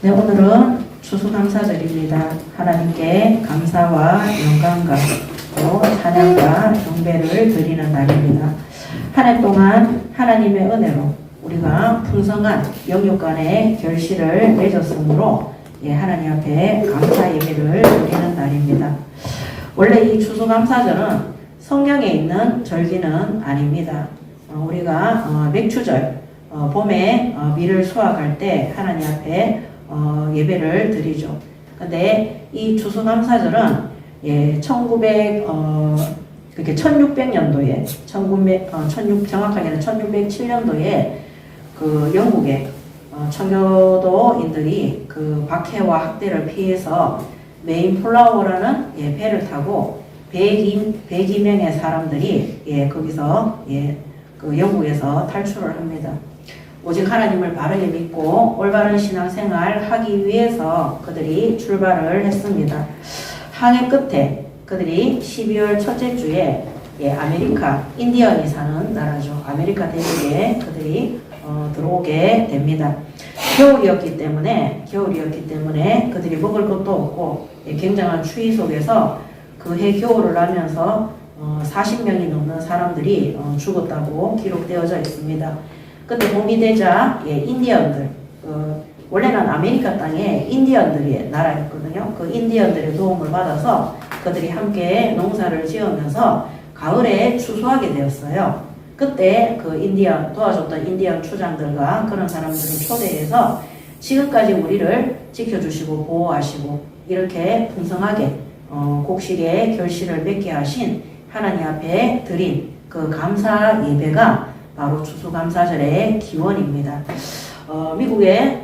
네, 오늘은 추수감사절입니다. 하나님께 감사와 영광과 또 찬양과 경배를 드리는 날입니다. 한 해 동안 하나님의 은혜로 우리가 풍성한 영육간의 결실을 맺었으므로 하나님 앞에 감사 예배를 드리는 날입니다. 원래 이 추수감사절은 성경에 있는 절기는 아닙니다. 우리가 맥추절, 봄에 밀을 수확할 때 하나님 앞에 예배를 드리죠. 근데 이 추수감사절은 1600년도에 정확하게는 1607년도에 그 영국의 청교도인들이 그 박해와 학대를 피해서 메인플라워라는 배를 타고 102명의 사람들이 거기서 그 영국에서 탈출을 합니다. 오직 하나님을 바르게 믿고 올바른 신앙생활 하기 위해서 그들이 출발을 했습니다. 항해 끝에 그들이 12월 첫째 주에 아메리카 인디언이 사는 나라죠. 아메리카 대륙에 그들이 들어오게 됩니다. 겨울이었기 때문에 그들이 먹을 것도 없고 굉장한 추위 속에서 그 해 겨울을 나면서 40명이 넘는 사람들이 죽었다고 기록되어져 있습니다. 그때 봄이 되자 인디언들, 원래는 아메리카 땅에 인디언들의 나라였거든요. 그 인디언들의 도움을 받아서 그들이 함께 농사를 지으면서 가을에 추수하게 되었어요. 그때 그 도와줬던 인디언 추장들과 그런 사람들을 초대해서 지금까지 우리를 지켜주시고 보호하시고 이렇게 풍성하게 곡식의 결실을 맺게 하신 하나님 앞에 드린 그 감사 예배가 바로 추수감사절의 기원입니다. 미국의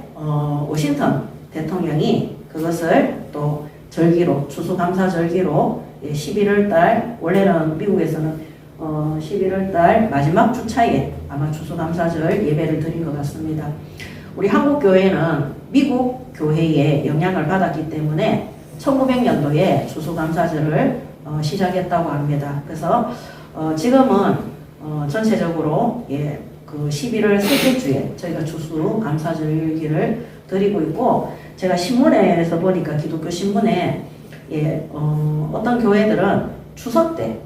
워싱턴 대통령이 그것을 또 절기로 추수감사절기로 11월달 원래는 미국에서는 11월달 마지막 주차에 아마 추수감사절 예배를 드린 것 같습니다. 우리 한국 교회는 미국 교회의 영향을 받았기 때문에 1900년도에 추수감사절을 시작했다고 합니다. 그래서 지금은 전체적으로 그 11월 셋째 주에 저희가 추수감사절기를 드리고 있고, 제가 신문에서 보니까 기독교 신문에 어떤 교회들은 추석 때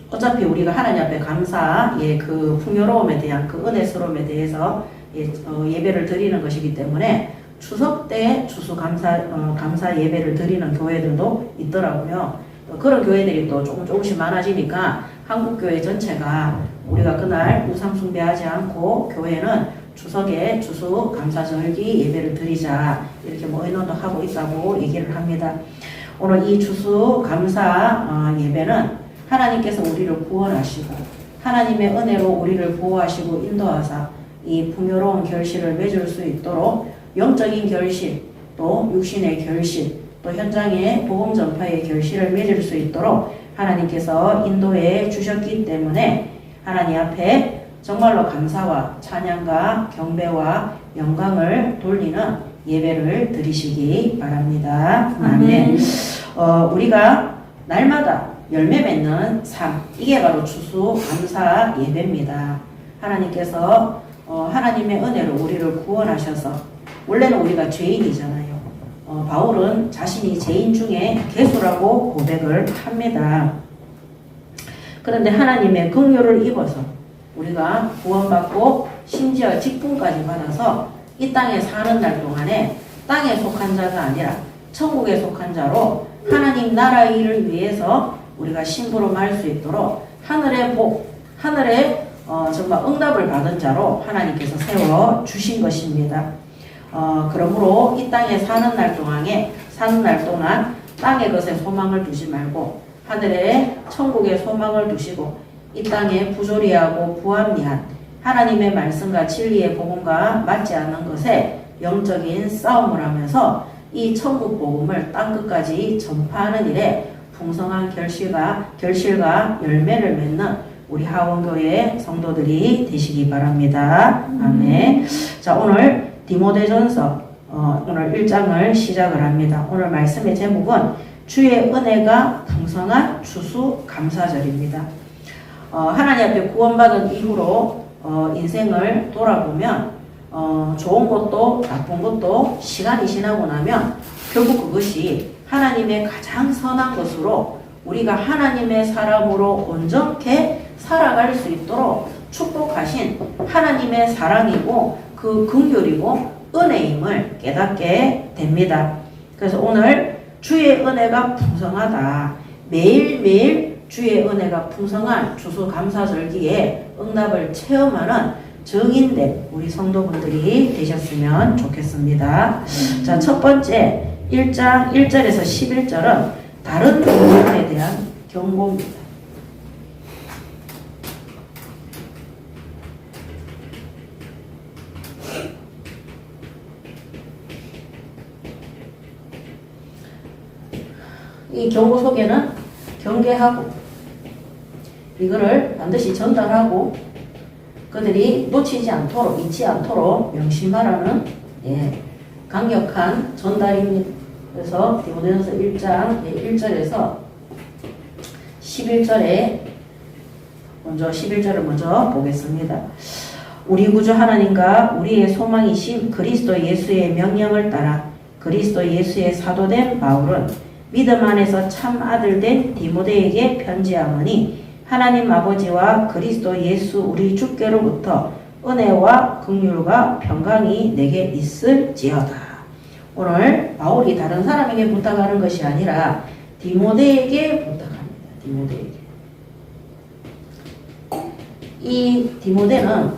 어차피 우리가 하나님 앞에 감사 그 풍요로움에 대한 그 은혜스러움에 대해서 예배를 드리는 것이기 때문에 추석 때 감사 예배를 드리는 교회들도 있더라고요. 그런 교회들이 또 조금씩 많아지니까 한국교회 전체가 우리가 그날 우상 숭배하지 않고 교회는 추석에 추수감사절기 예배를 드리자 이렇게 의논도 하고 있다고 얘기를 합니다. 오늘 이 추수감사 예배는 하나님께서 우리를 구원하시고 하나님의 은혜로 우리를 보호하시고 인도하사 이 풍요로운 결실을 맺을 수 있도록 영적인 결실, 또 육신의 결실, 또 현장의 복음 전파의 결실을 맺을 수 있도록 하나님께서 인도해 주셨기 때문에 하나님 앞에 정말로 감사와 찬양과 경배와 영광을 돌리는 예배를 드리시기 바랍니다. 아멘. 우리가 날마다 열매 맺는 삶, 이게 바로 추수감사 예배입니다. 하나님께서 하나님의 은혜로 우리를 구원하셔서, 원래는 우리가 죄인이잖아요. 바울은 자신이 죄인 중에 괴수라고 고백을 합니다. 그런데 하나님의 긍휼을 입어서 우리가 구원받고 심지어 직분까지 받아서 이 땅에 사는 날 동안에 땅에 속한 자가 아니라 천국에 속한 자로 하나님 나라 일을 위해서 우리가 심부름 할 수 있도록 하늘의 복, 하늘의 정말 응답을 받은 자로 하나님께서 세워 주신 것입니다. 그러므로 이 땅에 사는 날 동안 땅의 것에 소망을 두지 말고 하늘의 천국에 소망을 두시고 이 땅에 부조리하고 부합리한 하나님의 말씀과 진리의 복음과 맞지 않는 것에 영적인 싸움을 하면서 이 천국 복음을 땅끝까지 전파하는 일에 풍성한 결실과 열매를 맺는 우리 하원교회 성도들이 되시기 바랍니다. 아멘. 자, 오늘 디모데전서 오늘 1장을 시작을 합니다. 오늘 말씀의 제목은 주의 은혜가 풍성한 추수감사절입니다. 하나님 앞에 구원받은 이후로 인생을 돌아보면 좋은 것도 나쁜 것도 시간이 지나고 나면 결국 그것이 하나님의 가장 선한 것으로 우리가 하나님의 사람으로 온전케 살아갈 수 있도록 축복하신 하나님의 사랑이고 그 긍휼이고 은혜임을 깨닫게 됩니다. 그래서 오늘 주의 은혜가 풍성하다. 매일매일 주의 은혜가 풍성한 추수감사절기에 응답을 체험하는 증인된 우리 성도분들이 되셨으면 좋겠습니다. 자, 첫 번째 1장 1절에서 11절은 다른 부분에 대한 경고입니다. 이 경고 속에는 경계하고 이거를 반드시 전달하고 그들이 놓치지 않도록 잊지 않도록 명심하라는 강력한 전달입니다. 그래서 디모데전서 1장 1절에서 11절에 먼저 11절을 먼저 보겠습니다. 우리 구주 하나님과 우리의 소망이신 그리스도 예수의 명령을 따라 그리스도 예수의 사도된 바울은 믿음 안에서 참 아들된 디모데에게 편지하노니 하나님 아버지와 그리스도 예수 우리 주께로부터 은혜와 긍휼과 평강이 내게 있을지어다. 오늘 바울이 다른 사람에게 부탁하는 것이 아니라 디모데에게 부탁합니다. 디모데에게. 이 디모데는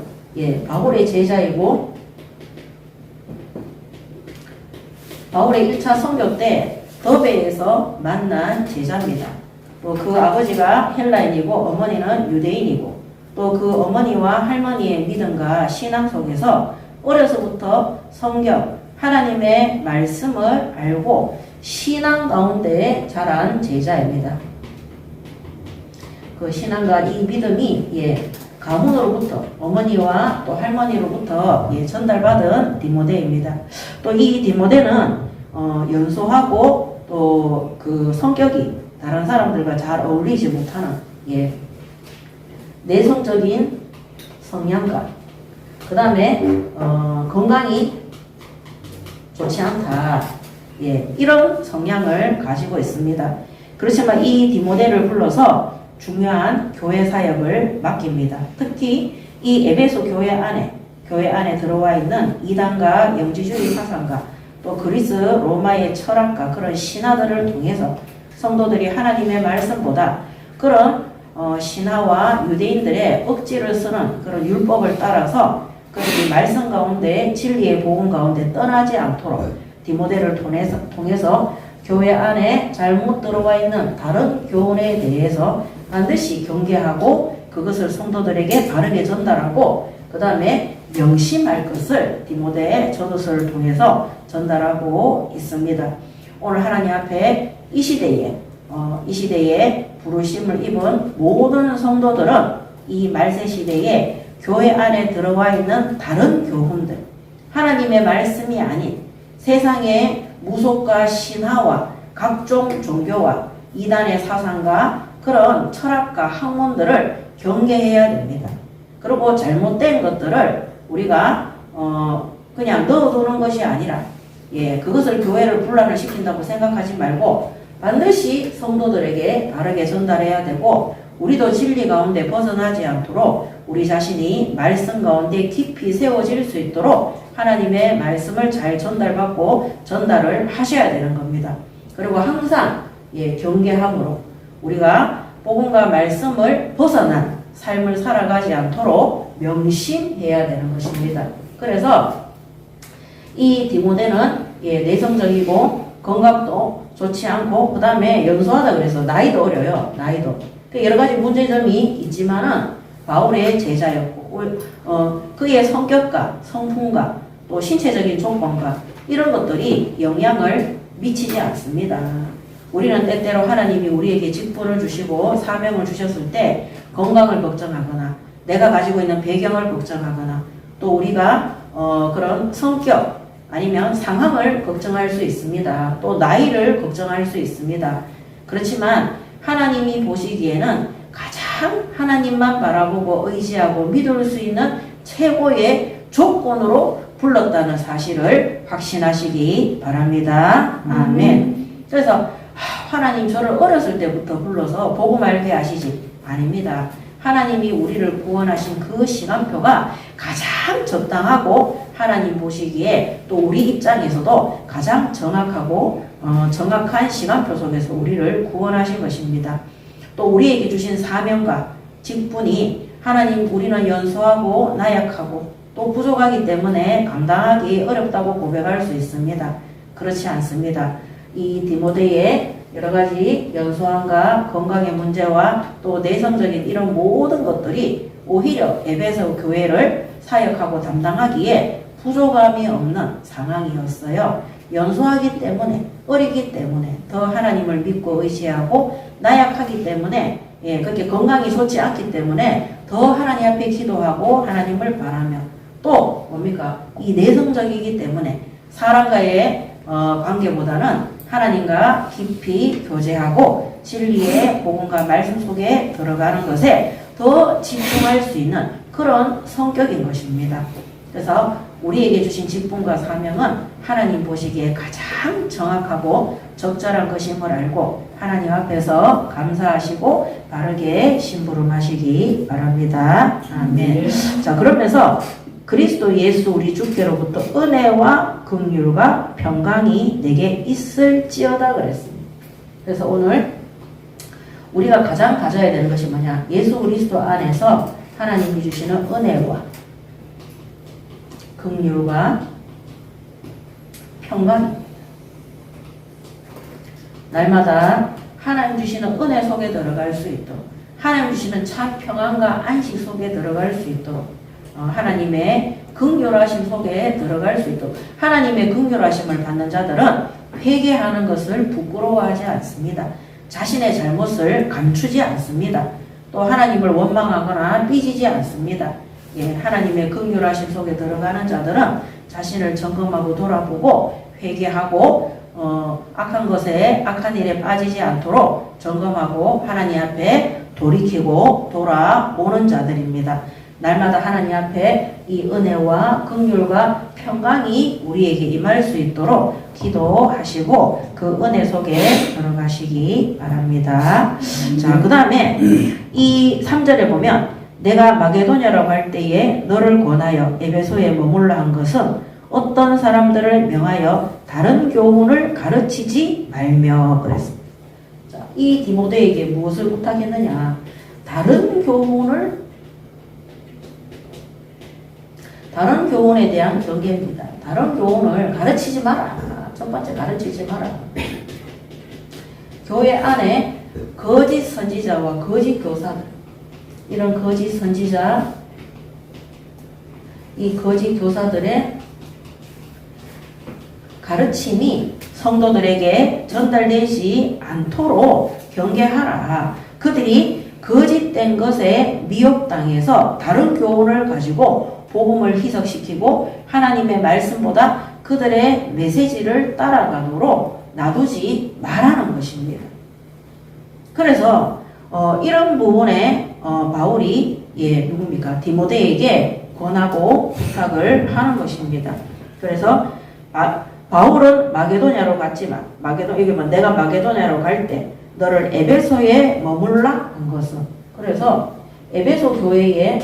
바울의 제자이고 바울의 1차 선교 때 더베에서 만난 제자입니다. 또 그 아버지가 헬라인이고 어머니는 유대인이고 또 그 어머니와 할머니의 믿음과 신앙 속에서 어려서부터 성경, 하나님의 말씀을 알고 신앙 가운데 자란 제자입니다. 그 신앙과 이 믿음이 가문으로부터 어머니와 또 할머니로부터 전달받은 디모데입니다. 또 이 디모데는 연소하고 또 그 성격이 다른 사람들과 잘 어울리지 못하는 내성적인 성향과 그 다음에 건강이 좋지 않다. 이런 성향을 가지고 있습니다. 그렇지만 이 디모데를 불러서 중요한 교회 사역을 맡깁니다. 특히 이 에베소 교회 안에 들어와 있는 이단과 영지주의 사상과 또 그리스 로마의 철학과 그런 신화들을 통해서 성도들이 하나님의 말씀보다 그런 신화와 유대인들의 억지를 쓰는 그런 율법을 따라서 그들이 말씀 가운데 진리의 복음 가운데 떠나지 않도록 디모데를 통해서 교회 안에 잘못 들어와 있는 다른 교훈에 대해서 반드시 경계하고 그것을 성도들에게 바르게 전달하고 그 다음에 명심할 것을 디모데의 전도서를 통해서 전달하고 있습니다. 오늘 하나님 앞에 이 시대에 부르심을 입은 모든 성도들은 이 말세 시대에 교회 안에 들어와 있는 다른 교훈들, 하나님의 말씀이 아닌 세상의 무속과 신화와 각종 종교와 이단의 사상과 그런 철학과 학문들을 경계해야 됩니다. 그리고 잘못된 것들을 우리가 그냥 넣어두는 것이 아니라 그것을 교회를 분란을 시킨다고 생각하지 말고 반드시 성도들에게 바르게 전달해야 되고 우리도 진리 가운데 벗어나지 않도록 우리 자신이 말씀 가운데 깊이 세워질 수 있도록 하나님의 말씀을 잘 전달받고 전달을 하셔야 되는 겁니다. 그리고 항상 경계함으로 우리가 복음과 말씀을 벗어난 삶을 살아가지 않도록 명심해야 되는 것입니다. 그래서 이 디모데는 내성적이고 건강도 좋지 않고 그 다음에 연소하다 그래서 나이도 어려요. 나이도. 여러 가지 문제점이 있지만은 바울의 제자였고 그의 성격과 성품과 또 신체적인 조건과 이런 것들이 영향을 미치지 않습니다. 우리는 때때로 하나님이 우리에게 직분을 주시고 사명을 주셨을 때 건강을 걱정하거나 내가 가지고 있는 배경을 걱정하거나 또 우리가 그런 성격 아니면 상황을 걱정할 수 있습니다. 또 나이를 걱정할 수 있습니다. 그렇지만 하나님이 보시기에는 가장 하나님만 바라보고 의지하고 믿을 수 있는 최고의 조건으로 불렀다는 사실을 확신하시기 바랍니다. 아멘. 그래서 하나님 저를 어렸을 때부터 불러서 복음 알게 하시지. 아닙니다. 하나님이 우리를 구원하신 그 시간표가 가장 적당하고 하나님 보시기에 또 우리 입장에서도 가장 정확하고 정확한 시간표 속에서 우리를 구원하신 것입니다. 또 우리에게 주신 사명과 직분이 하나님 우리는 연소하고 나약하고 또 부족하기 때문에 감당하기 어렵다고 고백할 수 있습니다. 그렇지 않습니다. 이 디모데의 여러 가지 연소함과 건강의 문제와 또 내성적인 이런 모든 것들이 오히려 에베소 교회를 사역하고 담당하기에 부족함이 없는 상황이었어요. 연소하기 때문에 어리기 때문에 더 하나님을 믿고 의지하고 나약하기 때문에 그렇게 건강이 좋지 않기 때문에 더 하나님 앞에 기도하고 하나님을 바라며 또 뭡니까? 이 내성적이기 때문에 사람과의 관계보다는 하나님과 깊이 교제하고 진리의 복음과 말씀 속에 들어가는 것에 더 집중할 수 있는 그런 성격인 것입니다. 그래서 우리에게 주신 직분과 사명은 하나님 보시기에 가장 정확하고 적절한 것임을 알고 하나님 앞에서 감사하시고 바르게 심부름하시기 바랍니다. 아멘. 자, 그러면서 그리스도 예수 우리 주께로부터 은혜와 긍휼과 평강이 내게 있을지어다 그랬습니다. 그래서 오늘 우리가 가장 가져야 되는 것이 뭐냐? 예수 그리스도 안에서 하나님이 주시는 은혜와 긍휼과 평강입니다. 날마다 하나님 주시는 은혜 속에 들어갈 수 있도록 하나님 주시는 참 평안과 안식 속에 들어갈 수 있도록 하나님의 긍휼하심 속에 들어갈 수 있도록 하나님의 긍휼하심을 받는 자들은 회개하는 것을 부끄러워하지 않습니다. 자신의 잘못을 감추지 않습니다. 또 하나님을 원망하거나 삐지지 않습니다. 하나님의 긍휼하심 속에 들어가는 자들은 자신을 점검하고 돌아보고 회개하고 악한 것에 악한 일에 빠지지 않도록 점검하고 하나님 앞에 돌이키고 돌아오는 자들입니다. 날마다 하나님 앞에 이 은혜와 긍휼과 평강이 우리에게 임할 수 있도록 기도하시고 그 은혜 속에 들어가시기 바랍니다. 자, 그 다음에 이 3절에 보면 내가 마게도냐로 갈 때에 너를 권하여 에베소에 머물라 한 것은 어떤 사람들을 명하여 다른 교훈을 가르치지 말며 그랬습니다. 자, 이 디모데에게 무엇을 부탁했느냐? 다른 교훈에 대한 경계입니다. 다른 교훈을 가르치지 마라. 첫 번째 가르치지 마라. 교회 안에 거짓 선지자와 거짓 교사들, 이런 거짓 선지자, 이 거짓 교사들의 가르침이 성도들에게 전달되지 않도록 경계하라. 그들이 거짓된 것에 미혹당해서 다른 교훈을 가지고 복음을 희석시키고 하나님의 말씀보다 그들의 메시지를 따라가도록 놔두지 말라는 것입니다. 그래서 이런 부분에 바울이 누굽니까? 디모데에게 권하고 부탁을 하는 것입니다. 그래서 바울은 마게도냐로 갔지만 내가 마게도냐로 갈 때 너를 에베소에 머물라 한 것은, 그래서 에베소 교회에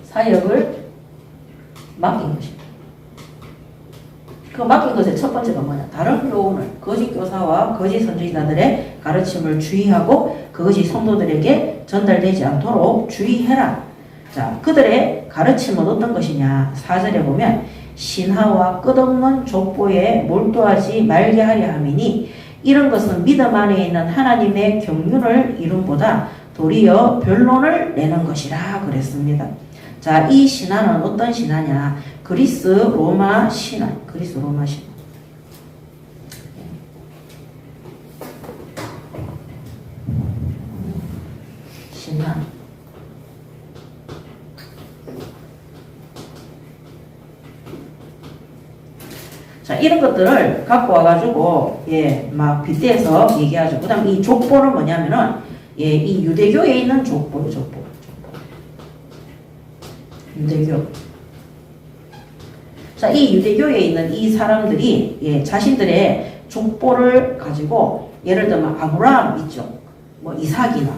사역을 맡긴 것입니다. 그 맡긴 것의 첫 번째가 뭐냐? 다른 교훈을, 거짓 교사와 거짓 선지자들의 가르침을 주의하고 그것이 성도들에게 전달되지 않도록 주의해라. 자, 그들의 가르침은 어떤 것이냐? 4절에 보면 신하와 끝없는 족보에 몰두하지 말게 하려 함이니 이런 것은 믿음 안에 있는 하나님의 경륜을 이룸보다 도리어 변론을 내는 것이라 그랬습니다. 자, 이 신화는 어떤 신화냐? 그리스 로마 신화. 신화. 자, 이런 것들을 갖고 와가지고, 막 빗대서 얘기하죠. 그 다음 이 족보는 뭐냐면은, 이 유대교에 있는 족보예요, 족보. 유대교. 자, 이 유대교에 있는 이 사람들이 자신들의 족보를 가지고 예를 들면 아브라함 있죠. 뭐 이삭이나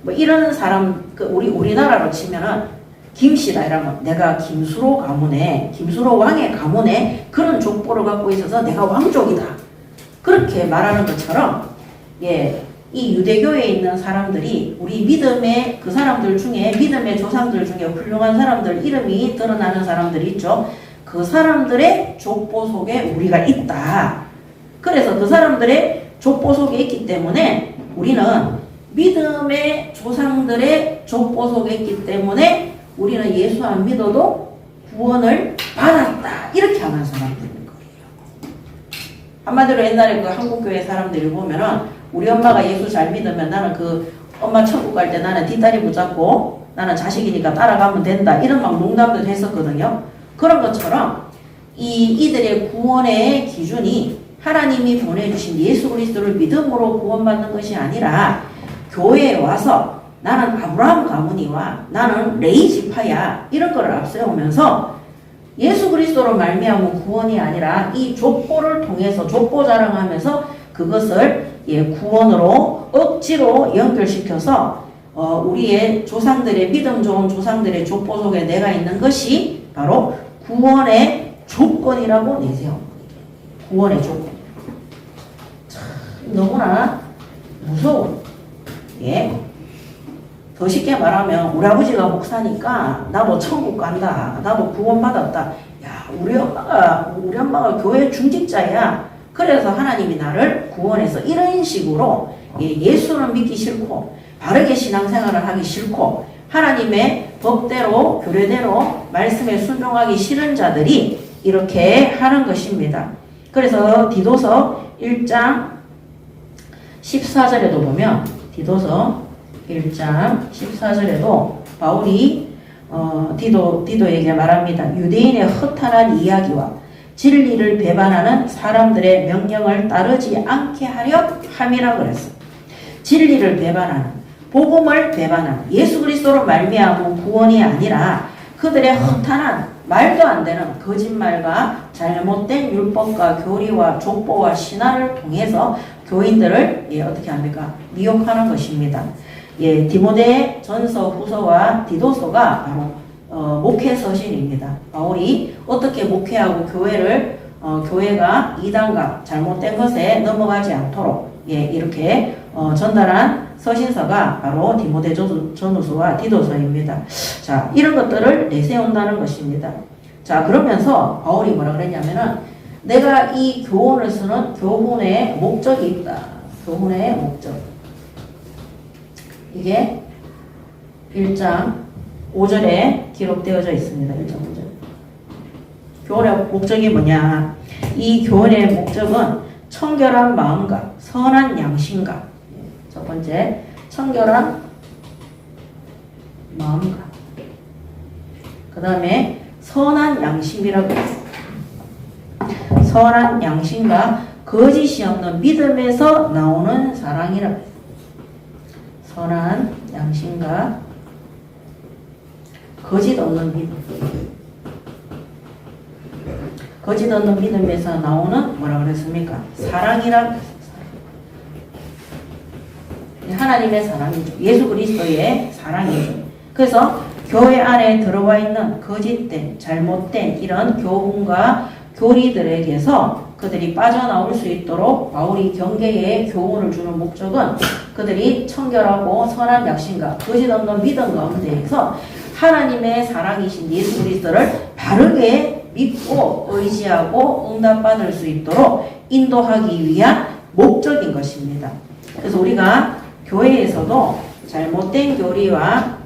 뭐 이런 사람 우리나라로 치면은 김씨다 이러면 내가 김수로 가문에 김수로 왕의 가문에 그런 족보를 갖고 있어서 내가 왕족이다. 그렇게 말하는 것처럼 이 유대교에 있는 사람들이 우리 믿음의 그 사람들 중에 믿음의 조상들 중에 훌륭한 사람들 이름이 드러나는 사람들이 있죠. 그 사람들의 족보 속에 우리가 있다. 그래서 그 사람들의 족보 속에 있기 때문에 우리는 믿음의 조상들의 족보 속에 있기 때문에 우리는 예수 안 믿어도 구원을 받았다. 이렇게 하는 사람들인 거예요. 한마디로 옛날에 그 한국교회 사람들이 보면은 우리 엄마가 예수 잘 믿으면 나는 그 엄마 천국 갈 때 나는 뒷다리 붙잡고 나는 자식이니까 따라가면 된다. 이런 막 농담도 했었거든요. 그런 것처럼 이들의 구원의 기준이 하나님이 보내주신 예수 그리스도를 믿음으로 구원받는 것이 아니라 교회에 와서 나는 아브라함 가문이와 나는 레위 지파야 이런 거를 앞세우면서 예수 그리스도로 말미암은 구원이 아니라 이 족보를 통해서 족보 자랑하면서 그것을 구원으로 억지로 연결시켜서 우리의 조상들의 믿음 좋은 조상들의 족보 속에 내가 있는 것이 바로 구원의 조건이라고 내세운 구원의 조건. 참 너무나 무서운. 더 쉽게 말하면 우리 아버지가 목사니까 나도 천국 간다. 나도 구원받았다. 야, 우리 엄마가 교회 중직자야. 그래서 하나님이 나를 구원해서 이런 식으로 예수는 믿기 싫고 바르게 신앙생활을 하기 싫고 하나님의 법대로 교례대로 말씀에 순종하기 싫은 자들이 이렇게 하는 것입니다. 그래서 디도서 1장 14절에도 보면 디도서 1장 14절에도 바울이 디도에게 말합니다. 유대인의 허탄한 이야기와 진리를 배반하는 사람들의 명령을 따르지 않게 하려 함이라 그랬어. 진리를 배반하는, 복음을 배반하는, 예수 그리스도로 말미암은 구원이 아니라 그들의 허탄한 말도 안 되는 거짓말과 잘못된 율법과 교리와 족보와 신화를 통해서 교인들을 어떻게 합니까? 미혹하는 것입니다. 디모데 전서, 후서와 디도서가 바로 목회 서신입니다. 바울이 어떻게 목회하고 교회가 이단과 잘못된 것에 넘어가지 않도록 이렇게 전달한 서신서가 바로 디모데 전후서와 디도서입니다. 자, 이런 것들을 내세운다는 것입니다. 자, 그러면서 바울이 뭐라 그랬냐면은 내가 이 교훈을 쓰는 교훈의 목적이 있다. 교훈의 목적. 이게 1장 5절에 기록되어져 있습니다. 1장 5절. 교훈의 목적이 뭐냐? 이 교훈의 목적은 청결한 마음과 선한 양심과 첫 번째, 청결한 마음과 그 다음에 선한 양심이라고 했어요. 선한 양심과 거짓이 없는 믿음에서 나오는 사랑이라고 했어요. 선한 양심과 거짓 없는 믿음. 거짓 없는 믿음에서 나오는 뭐라 그랬습니까? 사랑이라고 했어요. 하나님의 사랑이죠. 예수 그리스도의 사랑이죠. 그래서 교회 안에 들어와 있는 거짓된, 잘못된 이런 교훈과 교리들에게서 그들이 빠져나올 수 있도록 바울이 경계의 교훈을 주는 목적은 그들이 청결하고 선한 양심과 거짓 없는 믿음 가운데에서 하나님의 사랑이신 예수 그리스도를 바르게 믿고 의지하고 응답받을 수 있도록 인도하기 위한 목적인 것입니다. 그래서 우리가 교회에서도 잘못된 교리와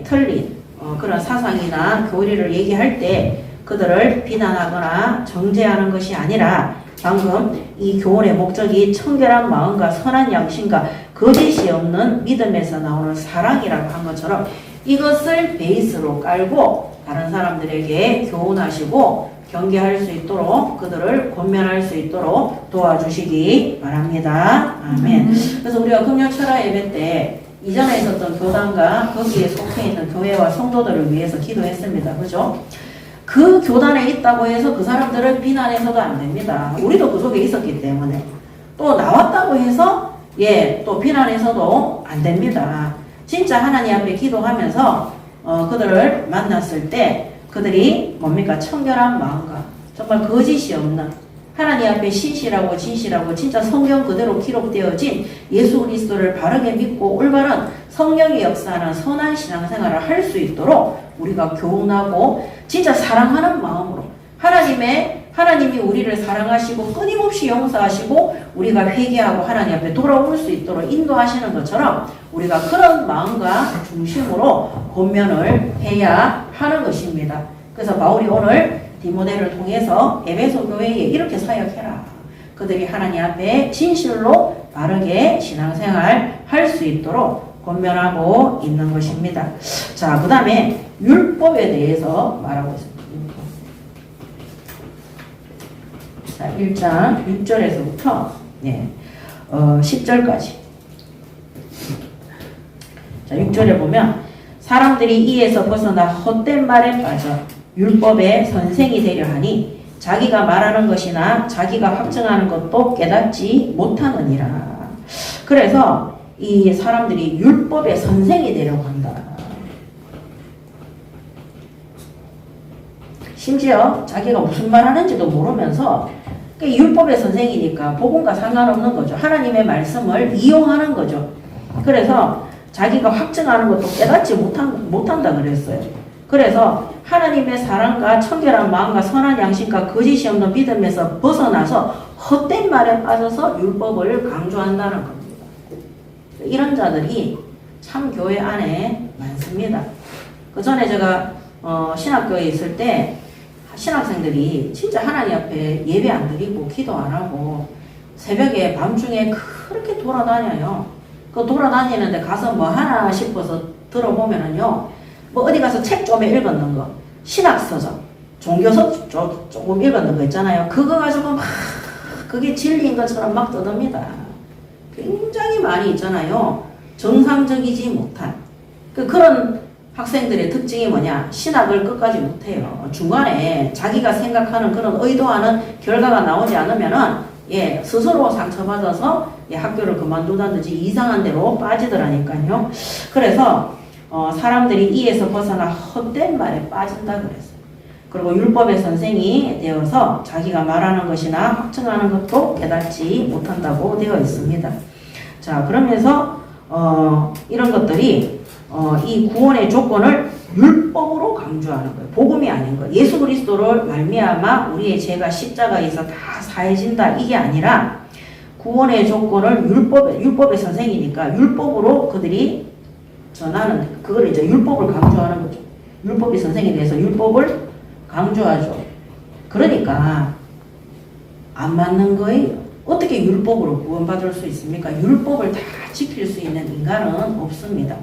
틀린 그런 사상이나 교리를 얘기할 때 그들을 비난하거나 정죄하는 것이 아니라 방금 이 교훈의 목적이 청결한 마음과 선한 양심과 거짓이 없는 믿음에서 나오는 사랑이라고 한 것처럼 이것을 베이스로 깔고 다른 사람들에게 교훈하시고 경계할 수 있도록 그들을 권면할 수 있도록 도와주시기 바랍니다. 아멘. 그래서 우리가 금요 철야 예배 때 이전에 있었던 교단과 거기에 속해 있는 교회와 성도들을 위해서 기도했습니다. 그죠? 그 교단에 있다고 해서 그 사람들을 비난해서도 안 됩니다. 우리도 그 속에 있었기 때문에. 또 나왔다고 해서 또 비난해서도 안 됩니다. 진짜 하나님 앞에 기도하면서 그들을 만났을 때 그들이 뭡니까? 청결한 마음과 정말 거짓이 없는 하나님 앞에 신실하고 진실하고 진짜 성경 그대로 기록되어진 예수 그리스도를 바르게 믿고 올바른 성령의 역사하는 선한 신앙생활을 할 수 있도록 우리가 교훈하고 진짜 사랑하는 마음으로 하나님이 우리를 사랑하시고 끊임없이 용서하시고 우리가 회개하고 하나님 앞에 돌아올 수 있도록 인도하시는 것처럼 우리가 그런 마음과 중심으로 권면을 해야 하는 것입니다. 그래서 바울이 오늘 디모데를 통해서 에베소 교회에 이렇게 사역해라. 그들이 하나님 앞에 진실로 바르게 신앙생활 할 수 있도록 권면하고 있는 것입니다. 자, 그 다음에 율법에 대해서 말하고 있습니다. 자, 1장 6절에서부터 10절까지. 자, 6절에 보면 사람들이 이에서 벗어나 헛된 말에 빠져 율법의 선생이 되려 하니 자기가 말하는 것이나 자기가 확증하는 것도 깨닫지 못하느니라. 그래서 이 사람들이 율법의 선생이 되려고 한다. 심지어 자기가 무슨 말 하는지도 모르면서 율법의 선생이니까 복음과 상관없는 거죠. 하나님의 말씀을 이용하는 거죠. 그래서 자기가 확증하는 것도 깨닫지 못한다 그랬어요. 그래서 하나님의 사랑과 청결한 마음과 선한 양심과 거짓이 없는 믿음에서 벗어나서 헛된 말에 빠져서 율법을 강조한다는 겁니다. 이런 자들이 참 교회 안에 많습니다. 그 전에 제가 신학교에 있을 때 신학생들이 진짜 하나님 앞에 예배 안 드리고 기도 안 하고 새벽에 밤중에 그렇게 돌아다녀요. 그 돌아다니는데 가서 뭐 하나 싶어서 들어보면은요, 뭐 어디 가서 책 좀 읽었는 거, 신학서적, 종교서 조금 읽었는 거 있잖아요. 그거 가지고 막 그게 진리인 것처럼 막 떠듭니다. 굉장히 많이 있잖아요. 정상적이지 못한 그런 학생들의 특징이 뭐냐? 신학을 끝까지 못해요. 중간에 자기가 생각하는 그런 의도하는 결과가 나오지 않으면은 스스로 상처받아서 학교를 그만두다든지 이상한 데로 빠지더라니까요. 그래서 사람들이 이에서 벗어나 헛된 말에 빠진다 그랬어요. 그리고 율법의 선생이 되어서 자기가 말하는 것이나 확증하는 것도 깨닫지 못한다고 되어 있습니다. 자, 그러면서 이런 것들이 이 구원의 조건을 율법으로 강조하는 거예요. 복음이 아닌 거예요. 예수 그리스도를 말미암아 우리의 죄가 십자가에서 다 사해진다 이게 아니라 구원의 조건을 율법의 선생이니까 율법으로 그들이 전하는 그걸 이제 율법을 강조하는 거죠. 율법의 선생에 대해서 율법을 강조하죠. 그러니까 안 맞는 거예요. 어떻게 율법으로 구원받을 수 있습니까? 율법을 다 지킬 수 있는 인간은 없습니다.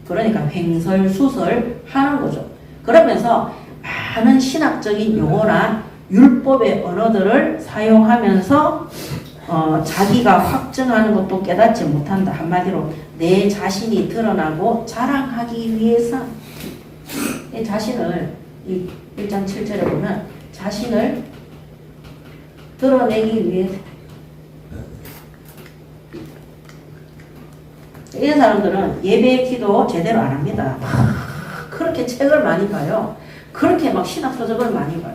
그러니까 횡설수설 하는 거죠. 그러면서 많은 신학적인 용어나 율법의 언어들을 사용하면서 자기가 확증하는 것도 깨닫지 못한다. 한마디로 내 자신이 드러나고 자랑하기 위해서 내 자신을 이 1장 7절에 보면 자신을 드러내기 위해서 이런 사람들은 예배 기도 제대로 안 합니다. 그렇게 책을 많이 봐요. 그렇게 막 신학서적을 많이 봐요.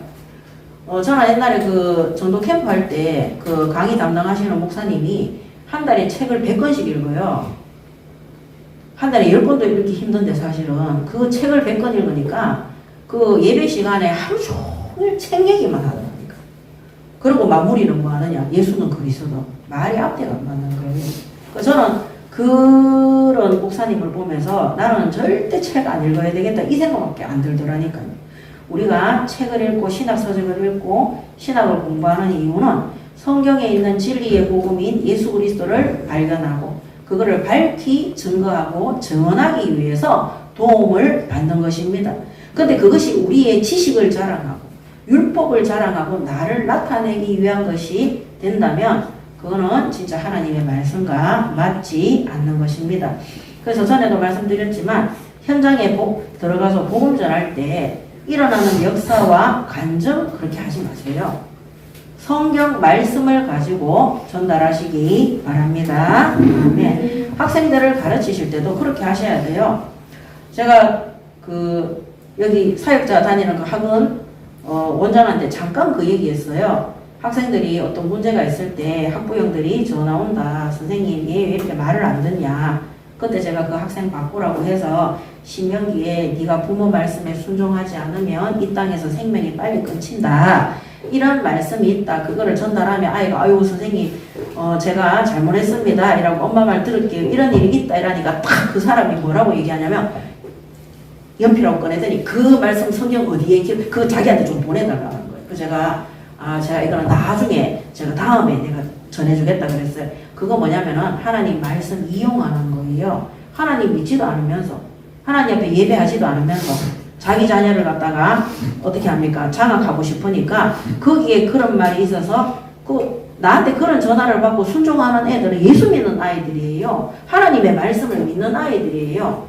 저는 옛날에 그 전도 캠프 할 때 그 강의 담당하시는 목사님이 한 달에 책을 100권씩 읽어요. 한 달에 10권도 읽기 힘든데 사실은 그 책을 100권 읽으니까 그 예배 시간에 하루 종일 책 얘기만 하더라니까. 그리고 마무리는 뭐 하느냐? 예수는 그리스도. 말이 앞뒤가 안 맞는 거예요. 그래서 저는 그런 목사님을 보면서 나는 절대 책 안 읽어야 되겠다 이 생각밖에 안 들더라니까요. 우리가 책을 읽고 신학서적을 읽고 신학을 공부하는 이유는 성경에 있는 진리의 복음인 예수 그리스도를 발견하고 그거를 밝히 증거하고 증언하기 위해서 도움을 받는 것입니다. 그런데 그것이 우리의 지식을 자랑하고 율법을 자랑하고 나를 나타내기 위한 것이 된다면 그거는 진짜 하나님의 말씀과 맞지 않는 것입니다. 그래서 전에도 말씀드렸지만 현장에 들어가서 복음 전할 때 일어나는 역사와 간증 그렇게 하지 마세요. 성경 말씀을 가지고 전달하시기 바랍니다. 네. 학생들을 가르치실 때도 그렇게 하셔야 돼요. 제가 여기 사역자 다니는 그 학원 원장한테 잠깐 그 얘기했어요. 학생들이 어떤 문제가 있을 때 학부형들이 전화 온다. 선생님 얘 왜 이렇게 말을 안 듣냐. 그때 제가 그 학생 바꾸라고 해서 신명기에 네가 부모 말씀에 순종하지 않으면 이 땅에서 생명이 빨리 끊친다. 이런 말씀이 있다. 그거를 전달하면 아이가 아유 선생님 제가 잘못했습니다. 이라고 엄마 말 들을게요. 이런 일이 있다. 이러니까 딱 그 사람이 뭐라고 얘기하냐면 연필하고 꺼내더니 그 말씀 성경 어디에 있길래 그 자기한테 좀 보내달라는 거예요. 그래서 제가 이거는 나중에 제가 다음에 내가 전해주겠다 그랬어요. 그거 뭐냐면은 하나님 말씀 이용하는 거예요. 하나님 믿지도 않으면서 하나님 앞에 예배하지도 않으면서 자기 자녀를 갖다가 어떻게 합니까? 장악하고 싶으니까 거기에 그런 말이 있어서 나한테 그런 전화를 받고 순종하는 애들은 예수 믿는 아이들이에요. 하나님의 말씀을 믿는 아이들이에요.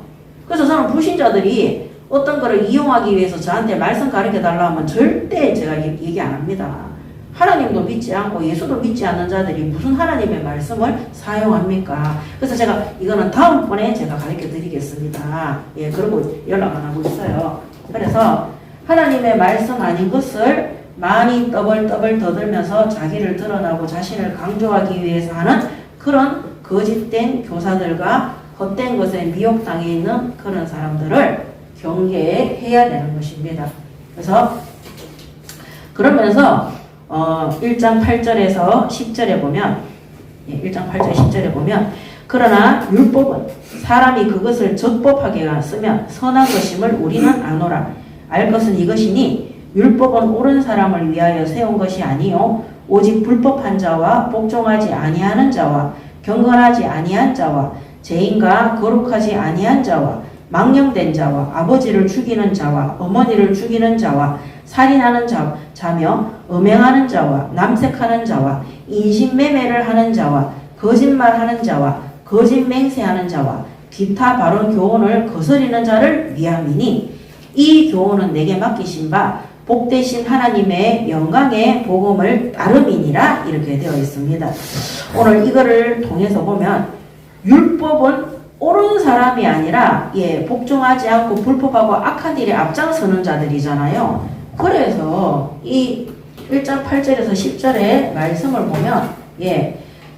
그래서 저는 불신자들이 어떤 거를 이용하기 위해서 저한테 말씀 가르쳐 달라 하면 절대 제가 얘기 안 합니다. 하나님도 믿지 않고 예수도 믿지 않는 자들이 무슨 하나님의 말씀을 사용합니까? 그래서 제가 이거는 다음번에 제가 가르쳐 드리겠습니다. 예, 그러고 연락 안 하고 있어요. 그래서 하나님의 말씀 아닌 것을 많이 떠벌떠벌 더들면서 자기를 드러나고 자신을 강조하기 위해서 하는 그런 거짓된 교사들과 헛된 것에 미혹당해 있는 그런 사람들을 경계해야 되는 것입니다. 그래서 그러면서 1장 8절에서 10절에 보면 1장 8절 10절에 보면 그러나 율법은 사람이 그것을 적법하게 쓰면 선한 것임을 우리는 아노라. 알 것은 이것이니 율법은 옳은 사람을 위하여 세운 것이 아니요 오직 불법한 자와 복종하지 아니하는 자와 경건하지 아니한 자와 죄인과 거룩하지 아니한 자와 망령된 자와 아버지를 죽이는 자와 어머니를 죽이는 자와 살인하는 자며 음행하는 자와 남색하는 자와 인신매매를 하는 자와 거짓말하는 자와 거짓 맹세하는 자와 기타 바른 교훈을 거스리는 자를 위함이니 이 교훈은 내게 맡기신 바 복되신 하나님의 영광의 복음을 따름이니라 이렇게 되어 있습니다. 오늘 이거를 통해서 보면 율법은 옳은 사람이 아니라 복종하지 않고 불법하고 악한 일에 앞장서는 자들이잖아요. 그래서 이 1장 8절에서 10절의 말씀을 보면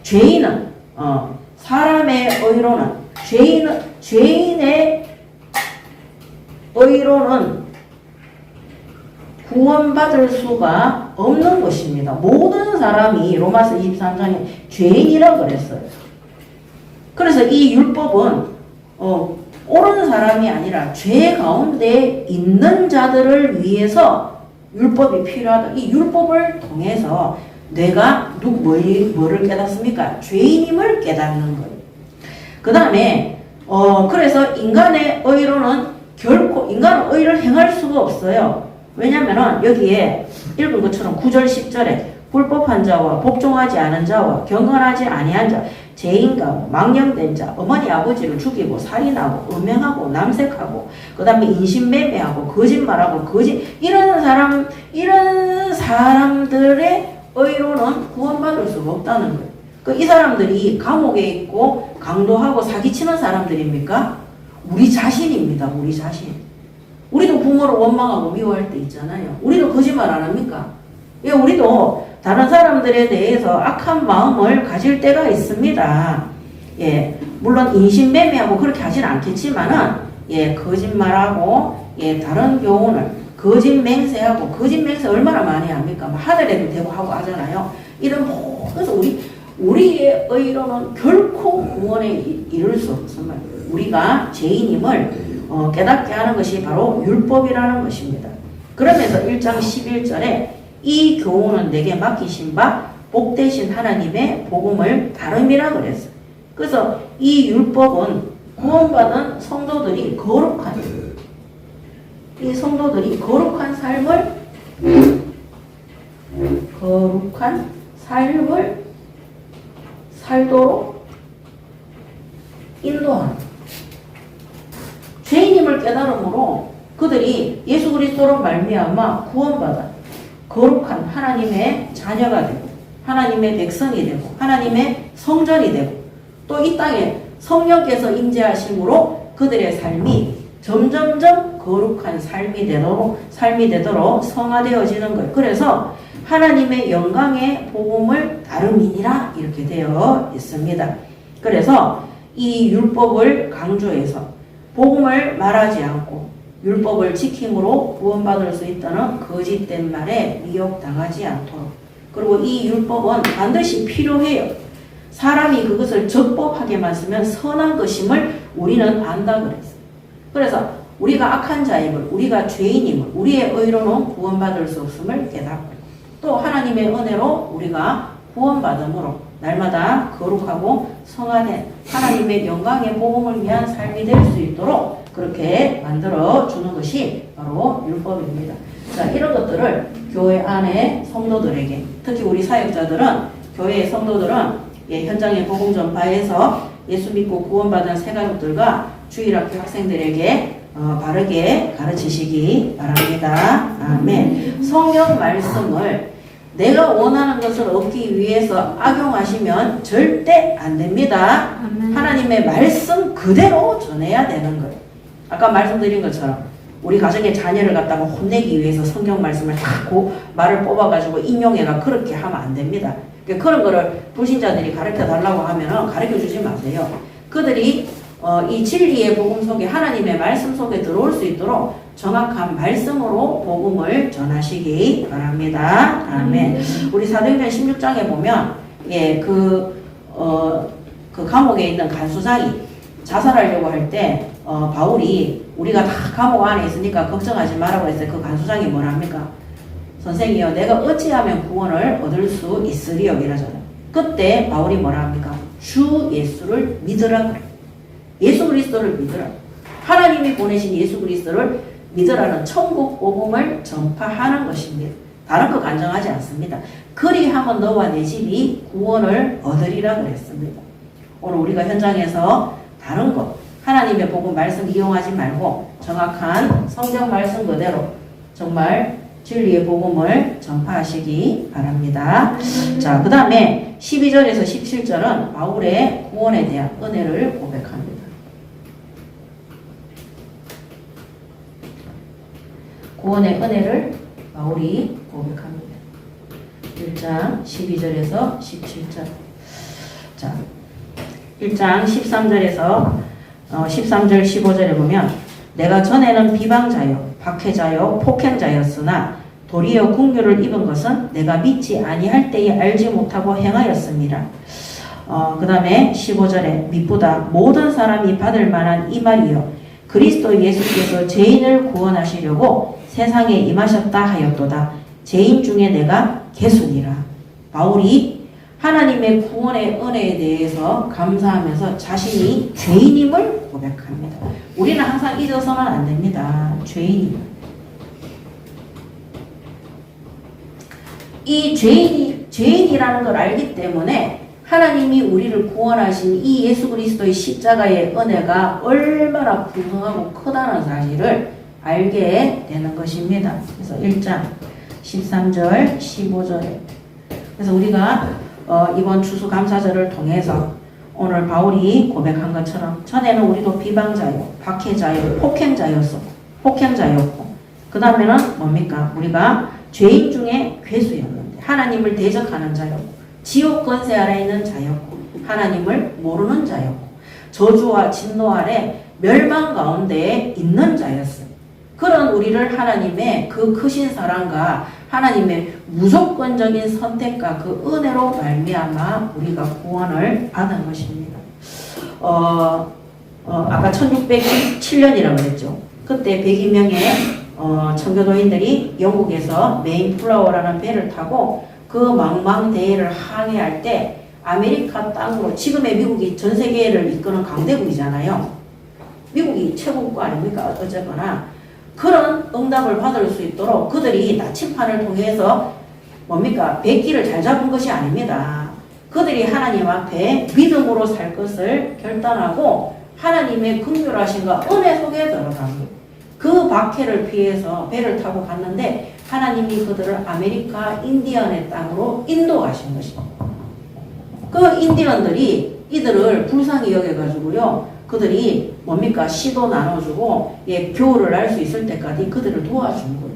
죄인은 사람의 의로는 죄인의 의로는 구원받을 수가 없는 것입니다. 모든 사람이 로마서 23장에 죄인이라고 그랬어요. 그래서 이 율법은 옳은 사람이 아니라 죄 가운데 있는 자들을 위해서 율법이 필요하다. 이 율법을 통해서 내가 뭐를 깨닫습니까? 죄인임을 깨닫는 거예요. 그 다음에 그래서 인간의 의로는 결코 인간은 의를 행할 수가 없어요. 왜냐면은 여기에 읽은 것처럼 9절 10절에 불법한 자와 복종하지 않은 자와 경건하지 아니한 자 죄인과 망령된 자 어머니 아버지를 죽이고 살인하고 음행하고 남색하고 그 다음에 인신매매하고 거짓말하고 이런 사람들의 의로는 구원받을 수가 없다는 거예요. 이 사람들이 감옥에 있고 강도하고 사기치는 사람들입니까? 우리 자신입니다. 우리 자신. 우리도 부모를 원망하고 미워할 때 있잖아요. 우리도 거짓말 안 합니까? 우리도 다른 사람들에 대해서 악한 마음을 가질 때가 있습니다. 물론 인신매매하고 그렇게 하진 않겠지만은 거짓말하고 다른 교훈을 거짓 맹세하고 거짓 맹세 얼마나 많이 합니까? 하늘에도 대고 하고 하잖아요. 그래서 우리의 의로는 결코 구원에 이를 수 없습니다. 우리가 죄인임을 깨닫게 하는 것이 바로 율법이라는 것입니다. 그러면서 1장 11절에 이 교훈은 내게 맡기신 바 복되신 하나님의 복음을 다름이라 그랬어요. 그래서 이 율법은 구원받은 성도들이 거룩한 삶을 살도록 인도하는, 죄인임을 깨달음으로 그들이 예수 그리스도로 말미암아 구원받아 거룩한 하나님의 자녀가 되고 하나님의 백성이 되고 하나님의 성전이 되고 또 이 땅에 성령께서 임재하심으로 그들의 삶이 점점점 거룩한 삶이 되도록 성화되어지는 거예요. 그래서 하나님의 영광의 복음을 다름이니라 이렇게 되어 있습니다. 그래서 이 율법을 강조해서 복음을 말하지 않고 율법을 지킴으로 구원받을 수 있다는 거짓된 말에 미혹당하지 않도록, 그리고 이 율법은 반드시 필요해요. 사람이 그것을 적법하게만 쓰면 선한 것임을 우리는 안다 그랬어요. 그래서 우리가 악한 자임을, 우리가 죄인임을, 우리의 의로는 구원받을 수 없음을 깨닫고 또 하나님의 은혜로 우리가 구원받음으로 날마다 거룩하고 성화된 하나님의 영광의 복음을 위한 삶이 될 수 있도록 그렇게 만들어 주는 것이 바로 율법입니다. 자, 이런 것들을 교회 안에 성도들에게, 특히 우리 사역자들은, 교회의 성도들은 현장의 복음 전파에서 예수 믿고 구원받은 새가족들과 주일학교 학생들에게 바르게 가르치시기 바랍니다. 아멘. 성경 말씀을 내가 원하는 것을 얻기 위해서 악용하시면 절대 안 됩니다. 아멘. 하나님의 말씀 그대로 전해야 되는 거예요. 아까 말씀드린 것처럼 우리 가정의 자녀를 갖다가 혼내기 위해서 성경 말씀을 다 말을 뽑아가지고 인용해가 그렇게 하면 안 됩니다. 그런 거를 불신자들이 가르쳐 달라고 하면 가르쳐 주지 마세요. 그들이 이 진리의 복음 속에, 하나님의 말씀 속에 들어올 수 있도록 정확한 말씀으로 복음을 전하시기 바랍니다. 아멘. 우리 사도행전 16장에 보면 그 감옥에 있는 간수장이 자살하려고 할 때 바울이 우리가 다 감옥 안에 있으니까 걱정하지 말라고 했어요. 그 간수장이 뭐랍니까? 선생이여, 내가 어찌하면 구원을 얻을 수 있으리요 이러잖아요. 그때 바울이 뭐라 합니까? 주 예수를 믿으라 그래. 예수 그리스도를 믿으라. 하나님이 보내신 예수 그리스도를 믿으라는 천국 복음을 전파하는 것입니다. 다른 거 간증하지 않습니다. 그리하면 너와 내 집이 구원을 얻으리라 그랬습니다. 오늘 우리가 현장에서 다른 것, 하나님의 복음 말씀 이용하지 말고 정확한 성경 말씀 그대로 정말 진리의 복음을 전파하시기 바랍니다. 자, 그 다음에 12절에서 17절은 바울의 구원에 대한 은혜를 고백합니다. 구원의 은혜를 바울이 고백합니다. 1장 12절에서 17절. 자, 1장 13절에서 13절 15절에 보면 내가 전에는 비방자요 박해자요 폭행자였으나 도리어 긍휼을 입은 것은 내가 믿지 아니할 때에 알지 못하고 행하였습니다. 그 다음에 15절에 믿보다 모든 사람이 받을 만한 이 말이요 그리스도 예수께서 죄인을 구원하시려고 세상에 임하셨다 하였도다. 죄인 중에 내가 개수니라. 바울이 하나님의 구원의 은혜에 대해서 감사하면서 자신이 죄인임을 고백합니다. 우리는 항상 잊어서는 안 됩니다. 죄인임. 이 죄인이라는 걸 알기 때문에 하나님이 우리를 구원하신 이 예수 그리스도의 십자가의 은혜가 얼마나 풍성하고 크다는 사실을 알게 되는 것입니다. 그래서 1장 13절 15절에 그래서 우리가 이번 추수감사절을 통해서 오늘 바울이 고백한 것처럼 전에는 우리도 비방자요, 박해자요, 폭행자였고 그 다음에는 뭡니까? 우리가 죄인 중에 괴수였는데 하나님을 대적하는 자였고 지옥 권세 아래 있는 자였고 하나님을 모르는 자였고 저주와 진노 아래 멸망 가운데 있는 자였어요. 그런 우리를 하나님의 그 크신 사랑과 하나님의 무조건적인 선택과 그 은혜로 말미암아 우리가 구원을 받은 것입니다. 아까 1607년이라고 그랬죠. 그때 102명의 청교도인들이 영국에서 메인플라워라는 배를 타고 그 망망대해를 항해할 때 아메리카 땅으로 지금의 미국이 전 세계를 이끄는 강대국이잖아요. 미국이 최고국 아닙니까? 어쨌거나 그런 응답을 받을 수 있도록 그들이 나침판을 통해서 뭡니까? 백기를 잘 잡은 것이 아닙니다. 그들이 하나님 앞에 믿음으로 살 것을 결단하고 하나님의 긍휼하심과 은혜 속에 들어간 거예요. 그 박해를 피해서 배를 타고 갔는데 하나님이 그들을 아메리카 인디언의 땅으로 인도하신 것입니다. 그 인디언들이 이들을 불쌍히 여겨가지고요. 그들이 뭡니까? 시도 나눠주고 겨울을 알 수 있을 때까지 그들을 도와준 거예요.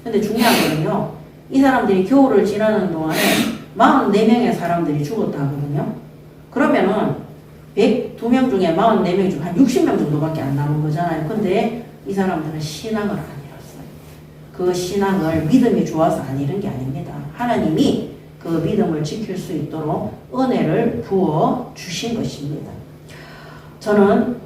근데 중요한 거는요. 이 사람들이 겨울을 지나는 동안에 44명의 사람들이 죽었다 하거든요. 그러면은 102명 중에 44명 중 한 60명 정도밖에 안 남은 거잖아요. 근데 이 사람들은 신앙을 안 잃었어요. 그 신앙을 믿음이 좋아서 안 잃은 게 아닙니다. 하나님이 그 믿음을 지킬 수 있도록 은혜를 부어 주신 것입니다. 저는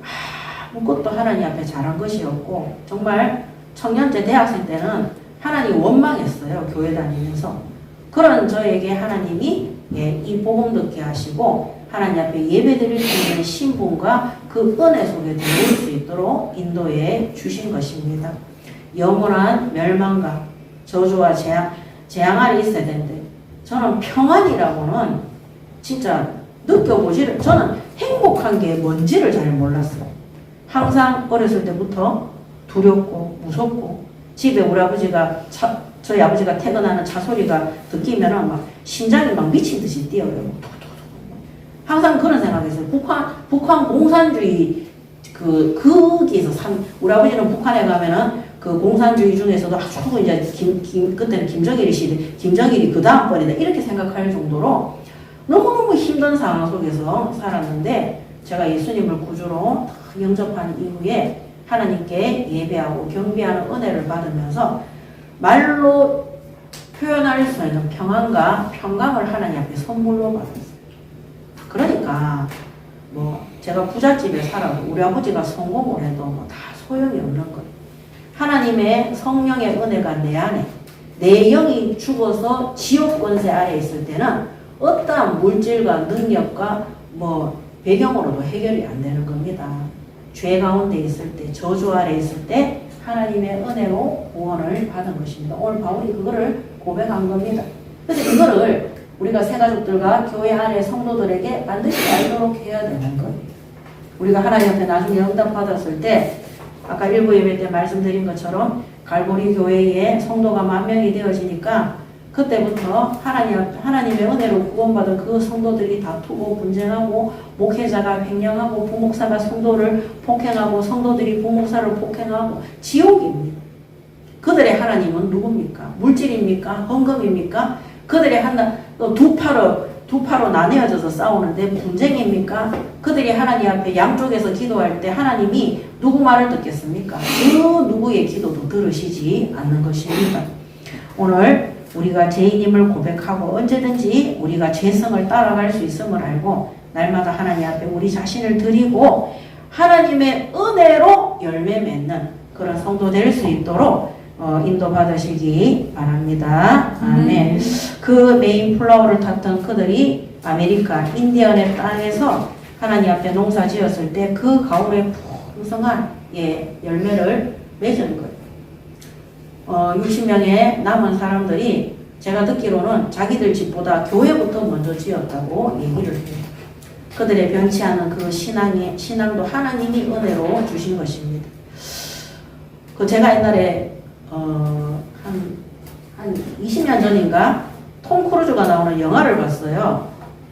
아무것도 하나님 앞에 잘한 것이 없고 정말 청년때 대학생 때는 하나님 원망했어요. 교회 다니면서. 그런 저에게 하나님이 이 복음 듣게 하시고 하나님 앞에 예배드릴 수 있는 신분과 그 은혜 속에 들어올 수 있도록 인도해 주신 것입니다. 영원한 멸망과 저주와 재앙 아래 있어야 되는데 저는 평안이라고는 진짜 느껴보지를 저는 행복한 게 뭔지를 잘 몰랐어요. 항상 어렸을 때부터 두렵고 무섭고 집에 우리 아버지가 저희 아버지가 퇴근하는 차 소리가 듣기면은 막 심장이 막 미친 듯이 뛰어요. 항상 그런 생각했어요. 북한 공산주의 거기에서 우리 아버지는 북한에 가면은 그 공산주의 중에서도 아주 이제 그때는 김정일이 시대, 김정일이 그 다음번이다 이렇게 생각할 정도로 너무너무 힘든 상황 속에서 살았는데 제가 예수님을 구주로 영접한 이후에 하나님께 예배하고 경배하는 은혜를 받으면서 말로 표현할 수 있는 평안과 평강을 하나님 앞에 선물로 받았어요. 그러니까 뭐 제가 부잣집에 살아도 우리 아버지가 성공을 해도 뭐 다 소용이 없는 거예요. 하나님의 성령의 은혜가 내 안에 내 영이 죽어서 지옥 권세 아래 있을 때는 어떠한 물질과 능력과 뭐 배경으로도 해결이 안 되는 겁니다. 죄 가운데 있을 때 저주 아래 있을 때 하나님의 은혜로 구원을 받은 것입니다. 오늘 바울이 그거를 고백한 겁니다. 그래서 이거를 우리가 새가족들과 교회 안에 성도들에게 반드시 알도록 해야 되는 거예요. 우리가 하나님 앞에 나중에 응답받았을 때 아까 일부 예배 때 말씀드린 것처럼 갈보리 교회에 성도가 10,000명이 되어지니까 그때부터 하나님의 은혜로 구원받은 그 성도들이 다투고 분쟁하고 목회자가 횡령하고 부목사가 성도를 폭행하고 성도들이 부목사를 폭행하고 지옥입니다. 그들의 하나님은 누굽니까? 물질입니까? 헌금입니까? 그들의 두 파로 나뉘어져서 싸우는데 분쟁입니까? 그들이 하나님 앞에 양쪽에서 기도할 때 하나님이 누구 말을 듣겠습니까? 그 누구의 기도도 들으시지 않는 것입니다. 오늘 우리가 죄인임을 고백하고 언제든지 우리가 죄성을 따라갈 수 있음을 알고 날마다 하나님 앞에 우리 자신을 드리고 하나님의 은혜로 열매 맺는 그런 성도 될 수 있도록 인도받으시기 바랍니다. 아멘. 그 메인플라워를 탔던 그들이 아메리카 인디언의 땅에서 하나님 앞에 농사 지었을 때 그 가을에 풍성한 열매를 맺은 거예요. 60명의 남은 사람들이 제가 듣기로는 자기들 집보다 교회부터 먼저 지었다고 얘기를 해요. 그들의 변치 않은 그 신앙도 하나님이 은혜로 주신 것입니다. 제가 옛날에 한 20년 전인가 톰 크루즈가 나오는 영화를 봤어요.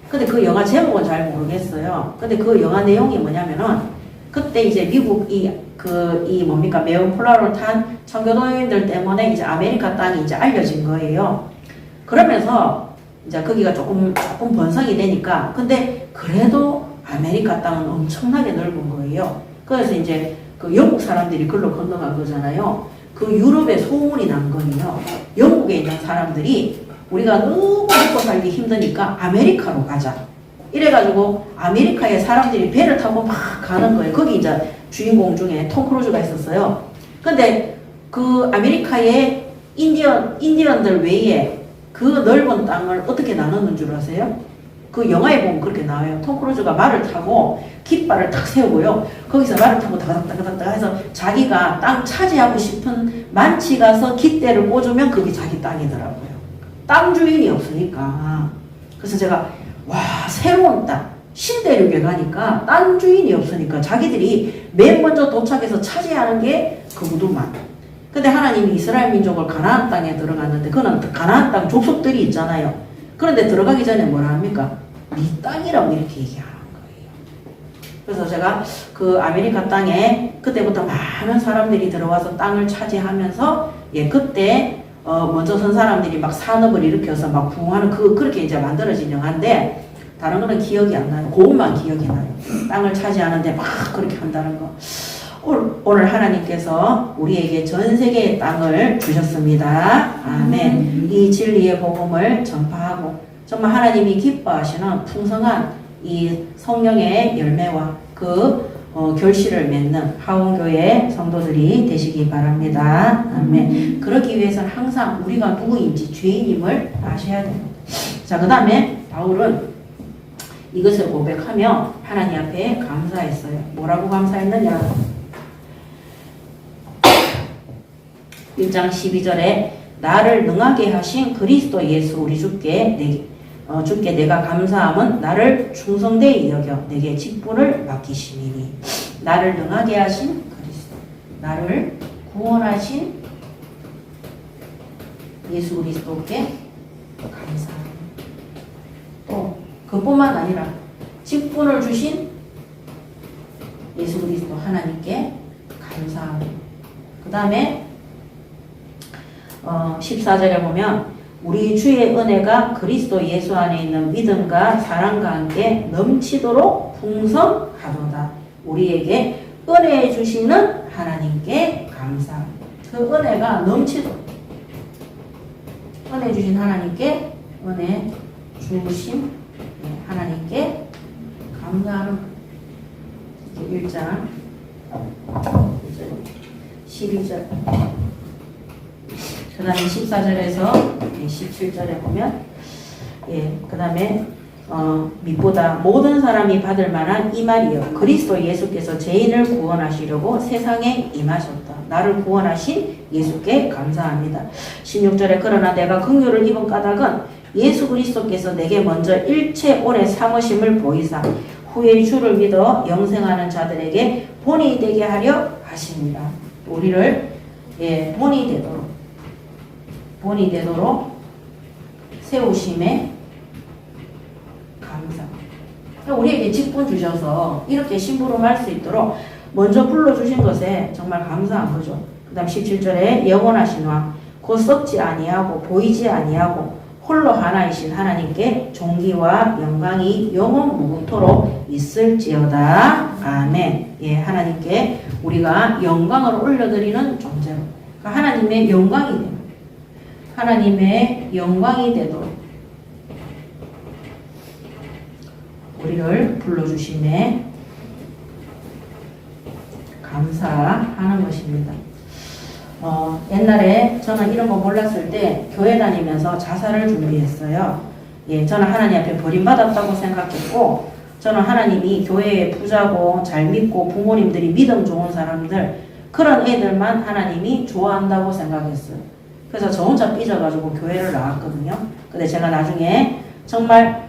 근데 그 영화 제목은 잘 모르겠어요. 근데 그 영화 내용이 뭐냐면은 그때 이제 미국 메인플라워를 탄 청교도인들 때문에 이제 아메리카 땅이 이제 알려진 거예요. 그러면서 이제 거기가 조금 번성이 되니까 근데 그래도 아메리카 땅은 엄청나게 넓은 거예요. 그래서 이제 그 영국 사람들이 글로 건너간 거잖아요. 그 유럽에 소문이 난 거예요. 영국에 있는 사람들이 우리가 너무 먹고 살기 힘드니까 아메리카로 가자. 이래가지고 아메리카에 사람들이 배를 타고 막 가는 거예요. 거기 이제 주인공 중에 톰 크루즈가 있었어요. 근데 그 아메리카의 인디언들 외에 그 넓은 땅을 어떻게 나누는 줄 아세요? 그 영화에 보면 그렇게 나와요. 톰 크루즈가 말을 타고 깃발을 탁 세우고요. 거기서 말을 타고 다가닥다가닥 해서 자기가 땅 차지하고 싶은 만치 가서 깃대를 꽂으면 그게 자기 땅이더라고요. 땅 주인이 없으니까. 그래서 제가 와, 새로운 땅, 신대륙에 가니까 땅 주인이 없으니까 자기들이 맨 먼저 도착해서 차지하는 게 그구두만. 근데 하나님이 이스라엘 민족을 가나안 땅에 들어갔는데 그는 가나안 땅 족속들이 있잖아요. 그런데 들어가기 전에 뭐라 합니까? 네 땅이라고 이렇게 얘기하는 거예요. 그래서 제가 그 아메리카 땅에 그때부터 많은 사람들이 들어와서 땅을 차지하면서 그때 먼저 선 사람들이 막 산업을 일으켜서 막 부흥하는 그렇게 이제 만들어진 영화인데 다른 거는 기억이 안 나요. 그것만 기억이 나요. 땅을 차지하는데 막 그렇게 한다는 거. 오늘 하나님께서 우리에게 전 세계의 땅을 주셨습니다. 아멘. 이 진리의 복음을 전파하고 정말 하나님이 기뻐하시는 풍성한 이 성령의 열매와 그 결실을 맺는 하원교회 성도들이 되시기 바랍니다. 아멘. 그러기 위해서는 항상 우리가 누구인지 죄인임을 아셔야 됩니다. 자, 그 다음에 바울은 이것을 고백하며 하나님 앞에 감사했어요. 뭐라고 감사했느냐? 1장 12절에 나를 능하게 하신 그리스도 예수 우리 주께 내가 감사함은 나를 충성되이 여겨 내게 직분을 맡기시니. 나를 능하게 하신 그리스도, 나를 구원하신 예수 그리스도께 감사합니다. 또 그뿐만 아니라 직분을 주신 예수 그리스도 하나님께 감사합니다. 그 다음에 14절에 보면 우리 주의 은혜가 그리스도 예수 안에 있는 믿음과 사랑과 함께 넘치도록 풍성하도다. 우리에게 은혜 주시는 하나님께 감사합니다. 그 은혜가 넘치도록 은혜 주신 하나님께 은혜 주신 하나님께 감사하는 1장 12절 그 다음에 14절에서 17절에 보면 그 다음에 밑보다 모든 사람이 받을 만한 이 말이요 그리스도 예수께서 죄인을 구원하시려고 세상에 임하셨다. 나를 구원하신 예수께 감사합니다. 16절에 그러나 내가 긍휼을 입은 까닭은 예수 그리스도께서 내게 먼저 일체 오래 참으심을 보이사 후에 주를 믿어 영생하는 자들에게 본이 되게 하려 하십니다. 우리를 본이 되도록 세우심에 감사. 우리에게 직분 주셔서 이렇게 심부름할 수 있도록 먼저 불러주신 것에 정말 감사한 거죠. 그 다음 17절에 영원하신 왕 곧 썩지 아니하고 보이지 아니하고 홀로 하나이신 하나님께 존귀와 영광이 영원 무궁토록 있을지어다. 아멘. 하나님께 우리가 영광을 올려드리는 존재로 그러니까 하나님의 영광이 됩니다. 하나님의 영광이 되도록 우리를 불러주심에 감사하는 것입니다. 옛날에 저는 이런 거 몰랐을 때 교회 다니면서 자살을 준비했어요. 저는 하나님 앞에 버림받았다고 생각했고 저는 하나님이 교회에 부자고 잘 믿고 부모님들이 믿음 좋은 사람들 그런 애들만 하나님이 좋아한다고 생각했어요. 그래서 저 혼자 삐져가지고 교회를 나왔거든요. 근데 제가 나중에 정말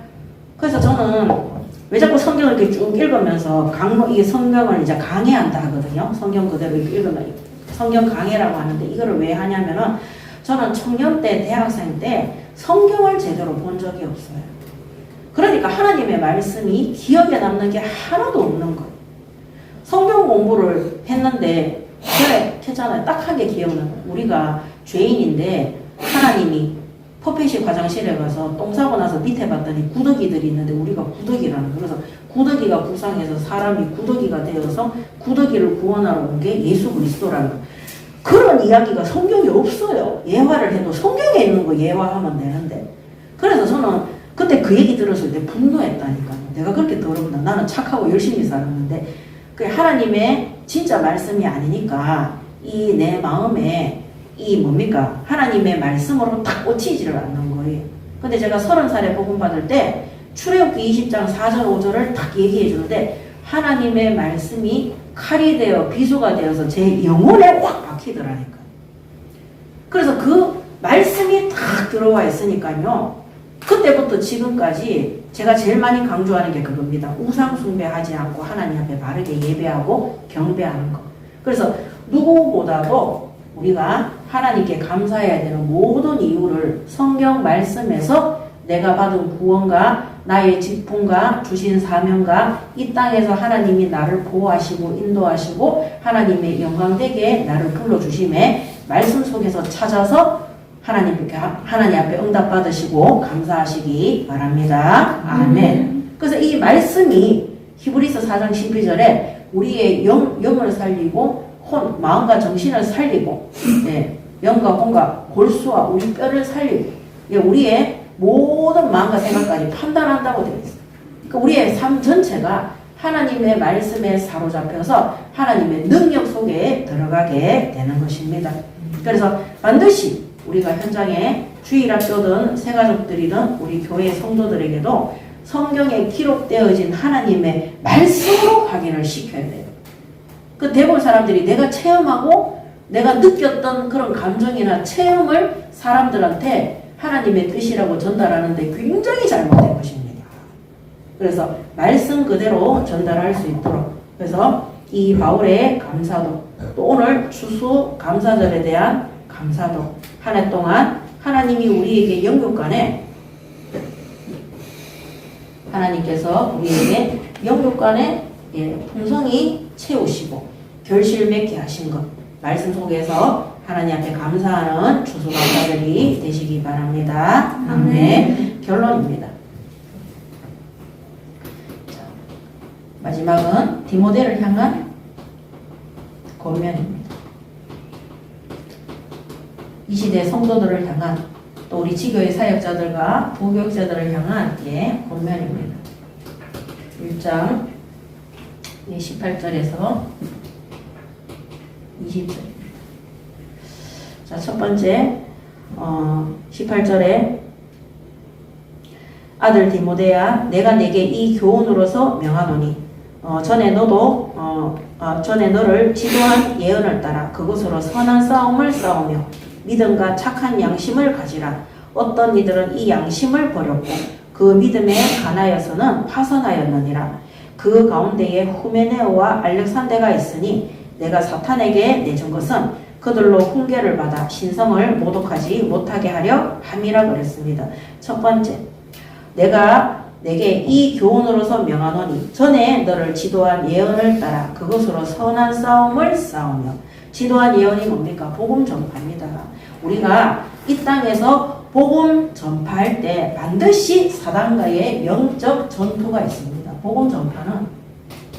그래서 저는 왜 자꾸 성경을 이렇게 쭉 읽으면서 이게 성경을 이제 강해한다 하거든요. 성경 그대로 읽으면 성경 강해라고 하는데 이거를 왜 하냐면은 저는 청년 때 대학생 때 성경을 제대로 본 적이 없어요. 그러니까 하나님의 말씀이 기억에 남는 게 하나도 없는 거예요. 성경 공부를 했는데 그래 했잖아요. 딱 한 게 기억나는 거예요. 우리가 죄인인데 하나님이 퍼펫이 화장실에 가서 똥 싸고 나서 밑에 봤더니 구더기들이 있는데 우리가 구더기라는 거예요. 그래서 구더기가 불쌍해서 사람이 구더기가 되어서 구더기를 구원하러 온 게 예수 그리스도라는 거예요. 그런 이야기가 성경에 없어요. 예화를 해도 성경에 있는 거 예화하면 되는데 그래서 저는 그때 그 얘기 들었을 때 분노했다니까요. 내가 그렇게 더럽다. 나는 착하고 열심히 살았는데 그 하나님의 진짜 말씀이 아니니까 이 내 마음에 이 뭡니까? 하나님의 말씀으로 딱 꽂히지를 않는 거예요. 근데 제가 30살에 복음 받을 때 출애굽기 20장 4절 5절을 딱 얘기해 주는데 하나님의 말씀이 칼이 되어 비수가 되어서 제 영혼에 확 박히더라니까요. 그래서 그 말씀이 딱 들어와 있으니까요. 그때부터 지금까지 제가 제일 많이 강조하는 게 그겁니다. 우상 숭배하지 않고 하나님 앞에 바르게 예배하고 경배하는 것. 그래서 누구보다도 우리가 하나님께 감사해야 되는 모든 이유를 성경 말씀에서 내가 받은 구원과 나의 직분과 주신 사명과 이 땅에서 하나님이 나를 보호하시고 인도하시고 하나님의 영광되게 나를 불러주심에 말씀 속에서 찾아서 하나님 앞에 응답 받으시고 감사하시기 바랍니다. 아멘. 그래서 이 말씀이 히브리서 4장 12절에 우리의 영을 살리고 마음과 정신을 살리고 영과 혼과 골수와 우리 뼈를 살리고 우리의 모든 마음과 생각까지 판단한다고 되어 있어요. 그러니까 우리의 삶 전체가 하나님의 말씀에 사로잡혀서 하나님의 능력 속에 들어가게 되는 것입니다. 그래서 반드시 우리가 현장에 주일학교든 새가족들이든 우리 교회 성도들에게도 성경에 기록되어진 하나님의 말씀으로 확인을 시켜야 돼요. 그 대부분 사람들이 내가 체험하고 내가 느꼈던 그런 감정이나 체험을 사람들한테 하나님의 뜻이라고 전달하는데 굉장히 잘못된 것입니다. 그래서 말씀 그대로 전달할 수 있도록 그래서 이 바울의 감사도 또 오늘 추수 감사절에 대한 감사도 한 해 동안 하나님이 우리에게 영육간에 하나님께서 우리에게 영육간에 풍성히 채우시고 결실 맺게 하신 것 말씀 속에서 하나님 앞에 감사하는 추수 감사절이 되시기 바랍니다. 아멘. 결론입니다. 자, 마지막은 디모데를 향한 권면입니다. 이 시대 성도들을 향한 또 우리 지교의 사역자들과 부교육자들을 향한 권면입니다. 1장 18절에서 20절. 자, 첫 번째 18절에 아들 디모데야 내가 내게 이 교훈으로서 명하노니 전에 너를 지도한 예언을 따라 그것으로 선한 싸움을 싸우며 믿음과 착한 양심을 가지라. 어떤 이들은 이 양심을 버렸고 그 믿음에 관하여서는 파선하였느니라. 그 가운데에 후메네오와 알렉산데가 있으니 내가 사탄에게 내준 것은 그들로 훈계를 받아 신성을 모독하지 못하게 하려 함이라 그랬습니다. 첫 번째, 내가 내게 이 교훈으로서 명하노니 전에 너를 지도한 예언을 따라 그것으로 선한 싸움을 싸우며 지도한 예언이 뭡니까? 복음 전파입니다. 우리가 이 땅에서 복음 전파할 때 반드시 사단과의 영적 전투가 있습니다. 복음 전파는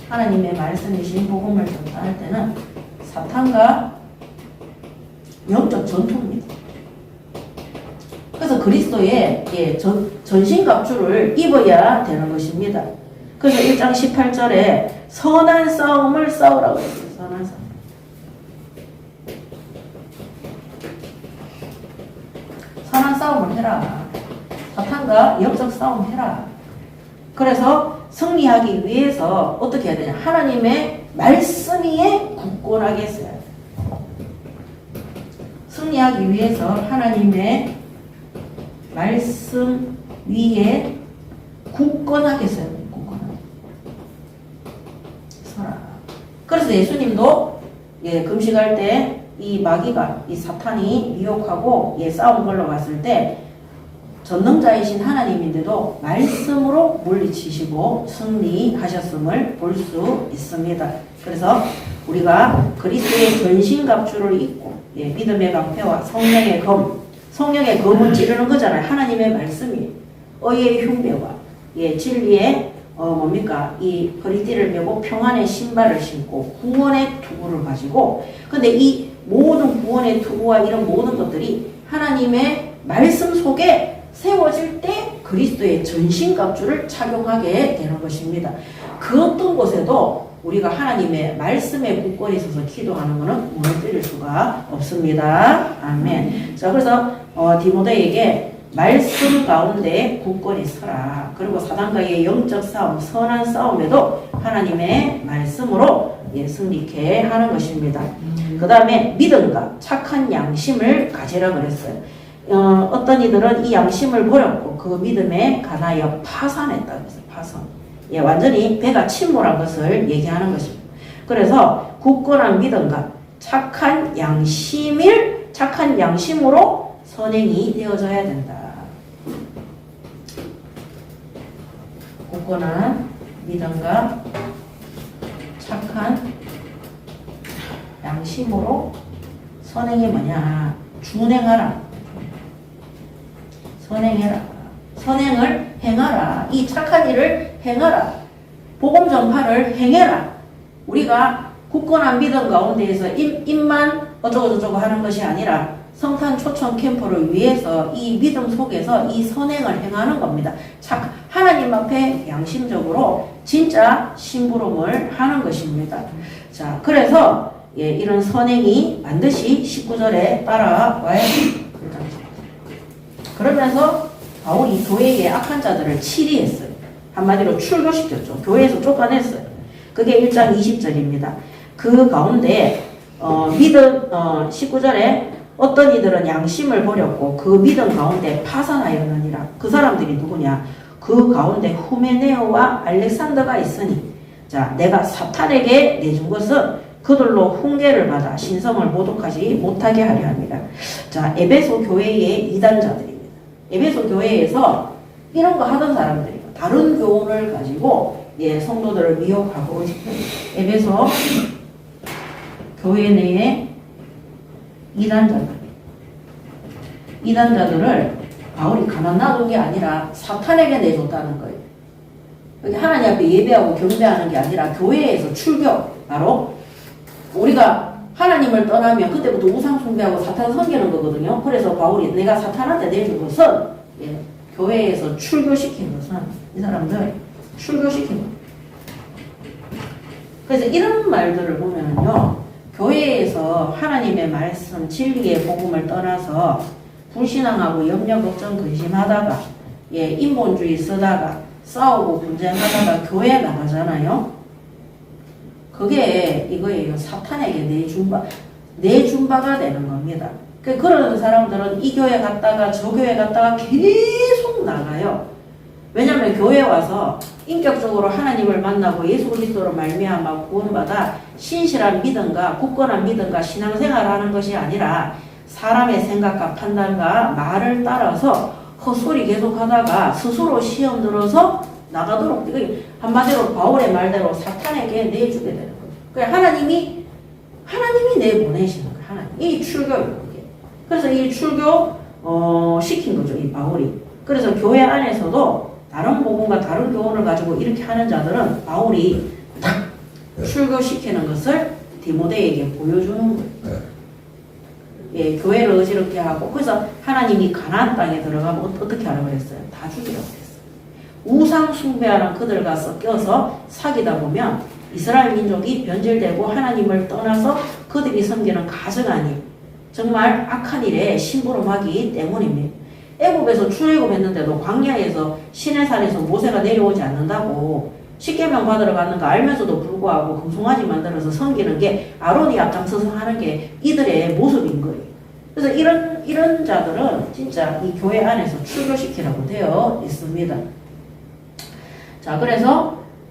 하나님의 말씀이신 복음을 전파할 때는 사탄과 영적 전투입니다. 그래서 그리스도의 전신갑주를 입어야 되는 것입니다. 그래서 1장 18절에 선한 싸움을 싸우라고 했어요. 선한 싸움. 선한 싸움을 해라. 사탄과 영적 싸움 해라. 그래서 승리하기 위해서 어떻게 해야 되냐? 하나님의 말씀 위에 굳건하게 써야 돼요. 승리하기 위해서 하나님의 말씀 위에 굳건하게 써야 돼요. 굳건하게. 서라. 그래서 예수님도 금식할 때 이 마귀가 이 사탄이 미혹하고 싸움 걸러갔을 때 전능자이신 하나님인데도 말씀으로 물리치시고 승리하셨음을 볼 수 있습니다. 그래서 우리가 그리스도의 전신갑주를 입고 믿음의 강패와 성령의 검, 성령의 검은 찌르는 거잖아요. 하나님의 말씀이 의의 흉배와 진리의 이 허리띠를 메고 평안의 신발을 신고 구원의 투구를 가지고 근데 이 모든 구원의 투구와 이런 모든 것들이 하나님의 말씀 속에 세워질 때 그리스도의 전신갑주를 착용하게 되는 것입니다. 그 어떤 곳에도 우리가 하나님의 말씀에 굳건히 서서 기도하는 것은 무너뜨릴 수가 없습니다. 아멘. 자, 그래서 디모데에게 말씀 가운데 굳건히 서라. 그리고 사단과의 영적 싸움, 선한 싸움에도 하나님의 말씀으로 승리케 하는 것입니다. 그 다음에 믿음과 착한 양심을 가지라 그랬어요. 어떤 이들은 이 양심을 버렸고 그 믿음에 관하여 파산했다. 그래서 파산. 예, 완전히 배가 침몰한 것을 얘기하는 것입니다. 그래서 굳건한 믿음과 착한 양심으로 선행이 되어져야 된다. 굳건한 믿음과 착한 양심으로 선행이 뭐냐? 준행하라. 선행해라. 선행을 행하라. 이 착한 일을 행하라. 복음 전파를 행해라. 우리가 굳건한 믿음 가운데에서 입만 어쩌고저쩌고 하는 것이 아니라 성탄 초청 캠프를 위해서 이 믿음 속에서 이 선행을 행하는 겁니다. 하나님 앞에 양심적으로 진짜 심부름을 하는 것입니다. 자, 그래서 예, 이런 선행이 반드시 19절에 따라와야 됩니다. 그러면서 바울이 교회의 악한 자들을 치리했어요. 한마디로 출교시켰죠. 교회에서 쫓아냈어요. 그게 1장 20절입니다. 그 가운데 19절에 어떤 이들은 양심을 버렸고 그 믿음 가운데 파산하였느니라. 그 사람들이 누구냐? 그 가운데 후메네오와 알렉산더가 있으니 자, 내가 사탄에게 내준 것은 그들로 훈계를 받아 신성을 모독하지 못하게 하려 합니다. 자, 에베소 교회의 이단자들입니다. 에베소 교회에서 이런 거 하던 사람들이에요. 다른 교훈을 가지고 예, 성도들을 미혹하고 싶은 에베소 교회 내의 이단자들을 바울이 가만 놔둔 게 아니라 사탄에게 내줬다는 거예요. 여기 하나님 앞에 예배하고 경배하는 게 아니라 교회에서 출교, 바로 우리가 하나님을 떠나면 그때부터 우상 숭배하고 사탄 섬기는 거거든요. 그래서 바울이 내가 사탄한테 내준 것은 예, 교회에서 출교시킨 것은 이 사람들 출교시킨 것. 그래서 이런 말들을 보면요, 교회에서 하나님의 말씀, 진리의 복음을 떠나서 불신앙하고 염려, 걱정, 근심하다가 예, 인본주의 쓰다가 싸우고 분쟁하다가 교회 나가잖아요. 그게 이거예요. 사탄에게 내준 바가 되는 겁니다. 그런 사람들은 이 교회 갔다가 저 교회 갔다가 계속 나가요. 왜냐하면 교회 와서 인격적으로 하나님을 만나고 예수 그리스도로 말미암아 구원받아 신실한 믿음과 굳건한 믿음과 신앙생활을 하는 것이 아니라 사람의 생각과 판단과 말을 따라서 헛소리 계속하다가 스스로 시험 들어서 나가도록, 이거 한마디로 바울의 말대로 사탄에게 내주게 되는 거죠. 그러니까 하나님이 내보내시는 거예요. 하나님. 이 출교예요, 그게. 그래서 이 출교 시킨 거죠, 이 바울이. 그래서 교회 안에서도 다른 복음과 다른 교훈을 가지고 이렇게 하는 자들은 바울이 출교시키는 것을 디모데에게 보여주는 거예요. 예, 교회를 어지럽게 하고, 그래서 하나님이 가나안 땅에 들어가면 어떻게 하라고 그랬어요? 다 죽이라고 그랬어요. 우상 숭배하는 그들과 섞여서 사귀다 보면 이스라엘 민족이 변질되고 하나님을 떠나서 그들이 섬기는 가증하니 정말 악한 일에 심부름하기 때문입니다. 애굽에서 출애굽했는데도 광야에서 시내산에서 모세가 내려오지 않는다고 십계명 받으러 가는 거 알면서도 불구하고 금송아지 만들어서 섬기는 게 아론이 앞장서서 하는 게 이들의 모습인 거예요. 그래서 이런 자들은 진짜 이 교회 안에서 출교시키라고 되어 있습니다. 자,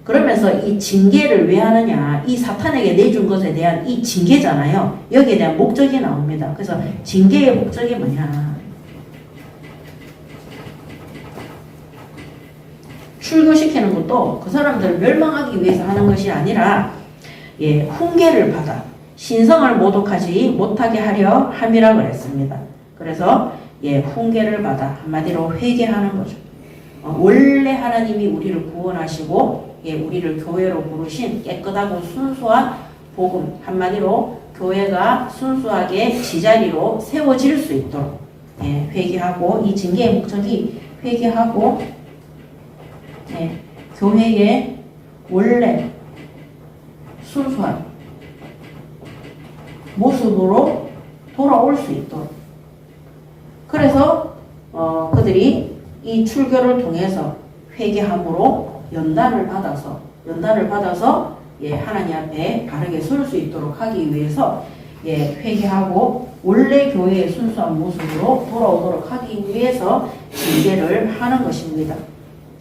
그러면서 이 징계를 왜 하느냐, 이 사탄에게 내준 것에 대한 이 징계잖아요. 여기에 대한 목적이 나옵니다. 그래서 징계의 목적이 뭐냐, 출교시키는 것도 그 사람들을 멸망하기 위해서 하는 것이 아니라 예, 훈계를 받아 신성을 모독하지 못하게 하려 함이라 그랬습니다. 그래서 예, 훈계를 받아 한마디로 회개하는 거죠. 원래 하나님이 우리를 구원하시고 예, 우리를 교회로 부르신 깨끗하고 순수한 복음, 한마디로 교회가 순수하게 지자리로 세워질 수 있도록 예, 회개하고, 이 징계의 목적이 회개하고 예, 교회의 원래 순수한 모습으로 돌아올 수 있도록. 그래서 그들이 이 출교를 통해서 회개함으로 연단을 받아서 예, 하나님 앞에 바르게 설 수 있도록 하기 위해서 예, 회개하고 원래 교회의 순수한 모습으로 돌아오도록 하기 위해서 징계를 하는 것입니다.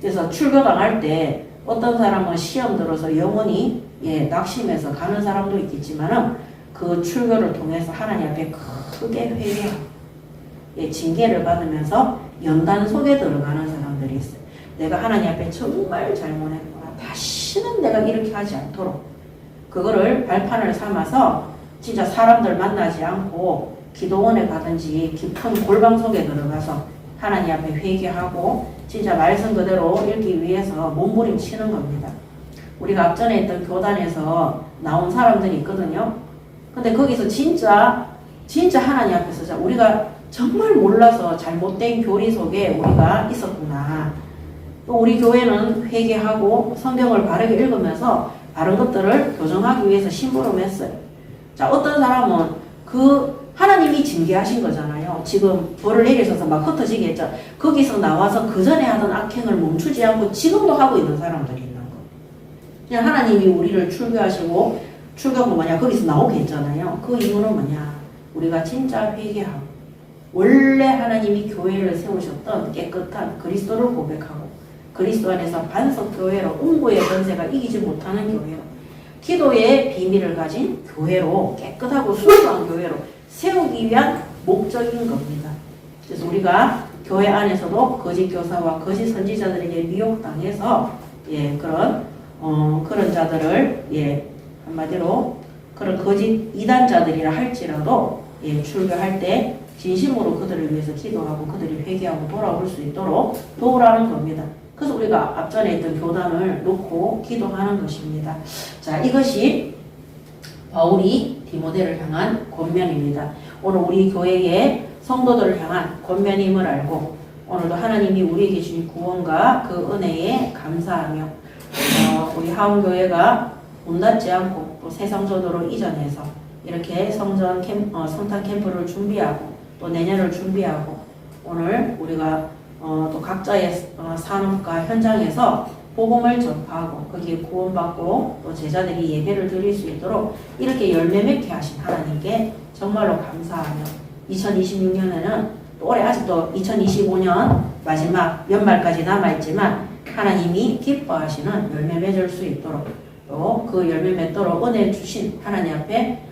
그래서 출교당할 때 어떤 사람은 시험 들어서 영원히 낙심해서 가는 사람도 있겠지만은 그 출교를 통해서 하나님 앞에 크게 회개하고 징계를 받으면서 연단 속에 들어가는 사람들이 있어요. 내가 하나님 앞에 정말 잘못했구나. 다시는 내가 이렇게 하지 않도록 그거를 발판을 삼아서 진짜 사람들 만나지 않고 기도원에 가든지 깊은 골방 속에 들어가서 하나님 앞에 회개하고 진짜 말씀 그대로 읽기 위해서 몸부림치는 겁니다. 우리가 앞전에 있던 교단에서 나온 사람들이 있거든요. 근데 거기서 진짜 하나님 앞에서 우리가 정말 몰라서 잘못된 교리 속에 우리가 있었구나. 또 우리 교회는 회개하고 성경을 바르게 읽으면서 바른 것들을 교정하기 위해서 심부름했어요. 자, 어떤 사람은 그 하나님이 징계하신 거잖아요. 지금 벌을 내리셔서 막 흩어지게 했죠. 거기서 나와서 그 전에 하던 악행을 멈추지 않고 지금도 하고 있는 사람들이 있는 거. 그냥 하나님이 우리를 출교하시고 출교가 뭐냐 거기서 나오게 했잖아요. 그 이유는 뭐냐 우리가 진짜 회개하고 원래 하나님이 교회를 세우셨던 깨끗한 그리스도를 고백하고 그리스도 안에서 반석교회로 음부의 권세가 이기지 못하는 교회로 기도의 비밀을 가진 교회로 깨끗하고 순수한 교회로 세우기 위한 목적인 겁니다. 그래서 우리가 교회 안에서도 거짓 교사와 거짓 선지자들에게 미혹당해서 그런 자들을 한마디로 그런 거짓 이단자들이라 할지라도 출교할 때 진심으로 그들을 위해서 기도하고 그들이 회개하고 돌아올 수 있도록 도우라는 겁니다. 그래서 우리가 앞전에 있던 교단을 놓고 기도하는 것입니다. 자, 이것이 바울이 디모데를 향한 권면입니다. 오늘 우리 교회의 성도들을 향한 권면임을 알고 오늘도 하나님이 우리에게 주신 구원과 그 은혜에 감사하며 우리 하원교회가 온닫지 않고 또 세상전도로 이전해서 이렇게 성탄 캠프를 준비하고 또 내년을 준비하고 오늘 우리가 또 각자의 산업과 현장에서 복음을 전파하고 거기에 구원받고 또 제자들이 예배를 드릴 수 있도록 이렇게 열매 맺게 하신 하나님께 정말로 감사하며 2026년에는 또 올해 아직도 2025년 마지막 연말까지 남아있지만 하나님이 기뻐하시는 열매 맺을 수 있도록 또 그 열매 맺도록 은혜 주신 하나님 앞에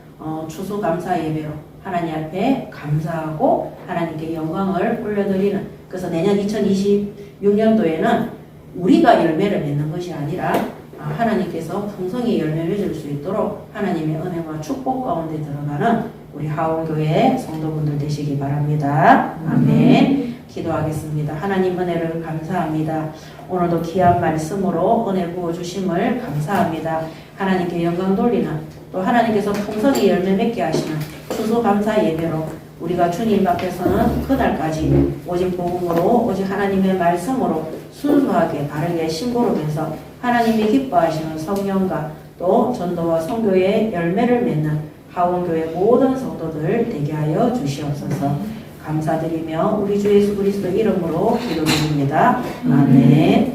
추수감사 예배로 하나님 앞에 감사하고 하나님께 영광을 올려드리는 그래서 내년 2026년도에는 우리가 열매를 맺는 것이 아니라 하나님께서 풍성히 열매 맺을 수 있도록 하나님의 은혜와 축복 가운데 들어가는 우리 하원교회 성도분들 되시기 바랍니다. 아멘. 기도하겠습니다. 하나님 은혜를 감사합니다. 오늘도 귀한 말씀으로 은혜 부어주심을 감사합니다. 하나님께 영광 돌리는 또 하나님께서 풍성히 열매 맺게 하시는 추수감사 예배로 우리가 주님 앞에서는 그날까지 오직 복음으로 오직 하나님의 말씀으로 순수하게 바르게 심부름해서 하나님이 기뻐하시는 성령과 또 전도와 선교의 열매를 맺는 하원교회 모든 성도들 되게 하여 주시옵소서. 감사드리며 우리 주 예수 그리스도 이름으로 기도드립니다. 아멘.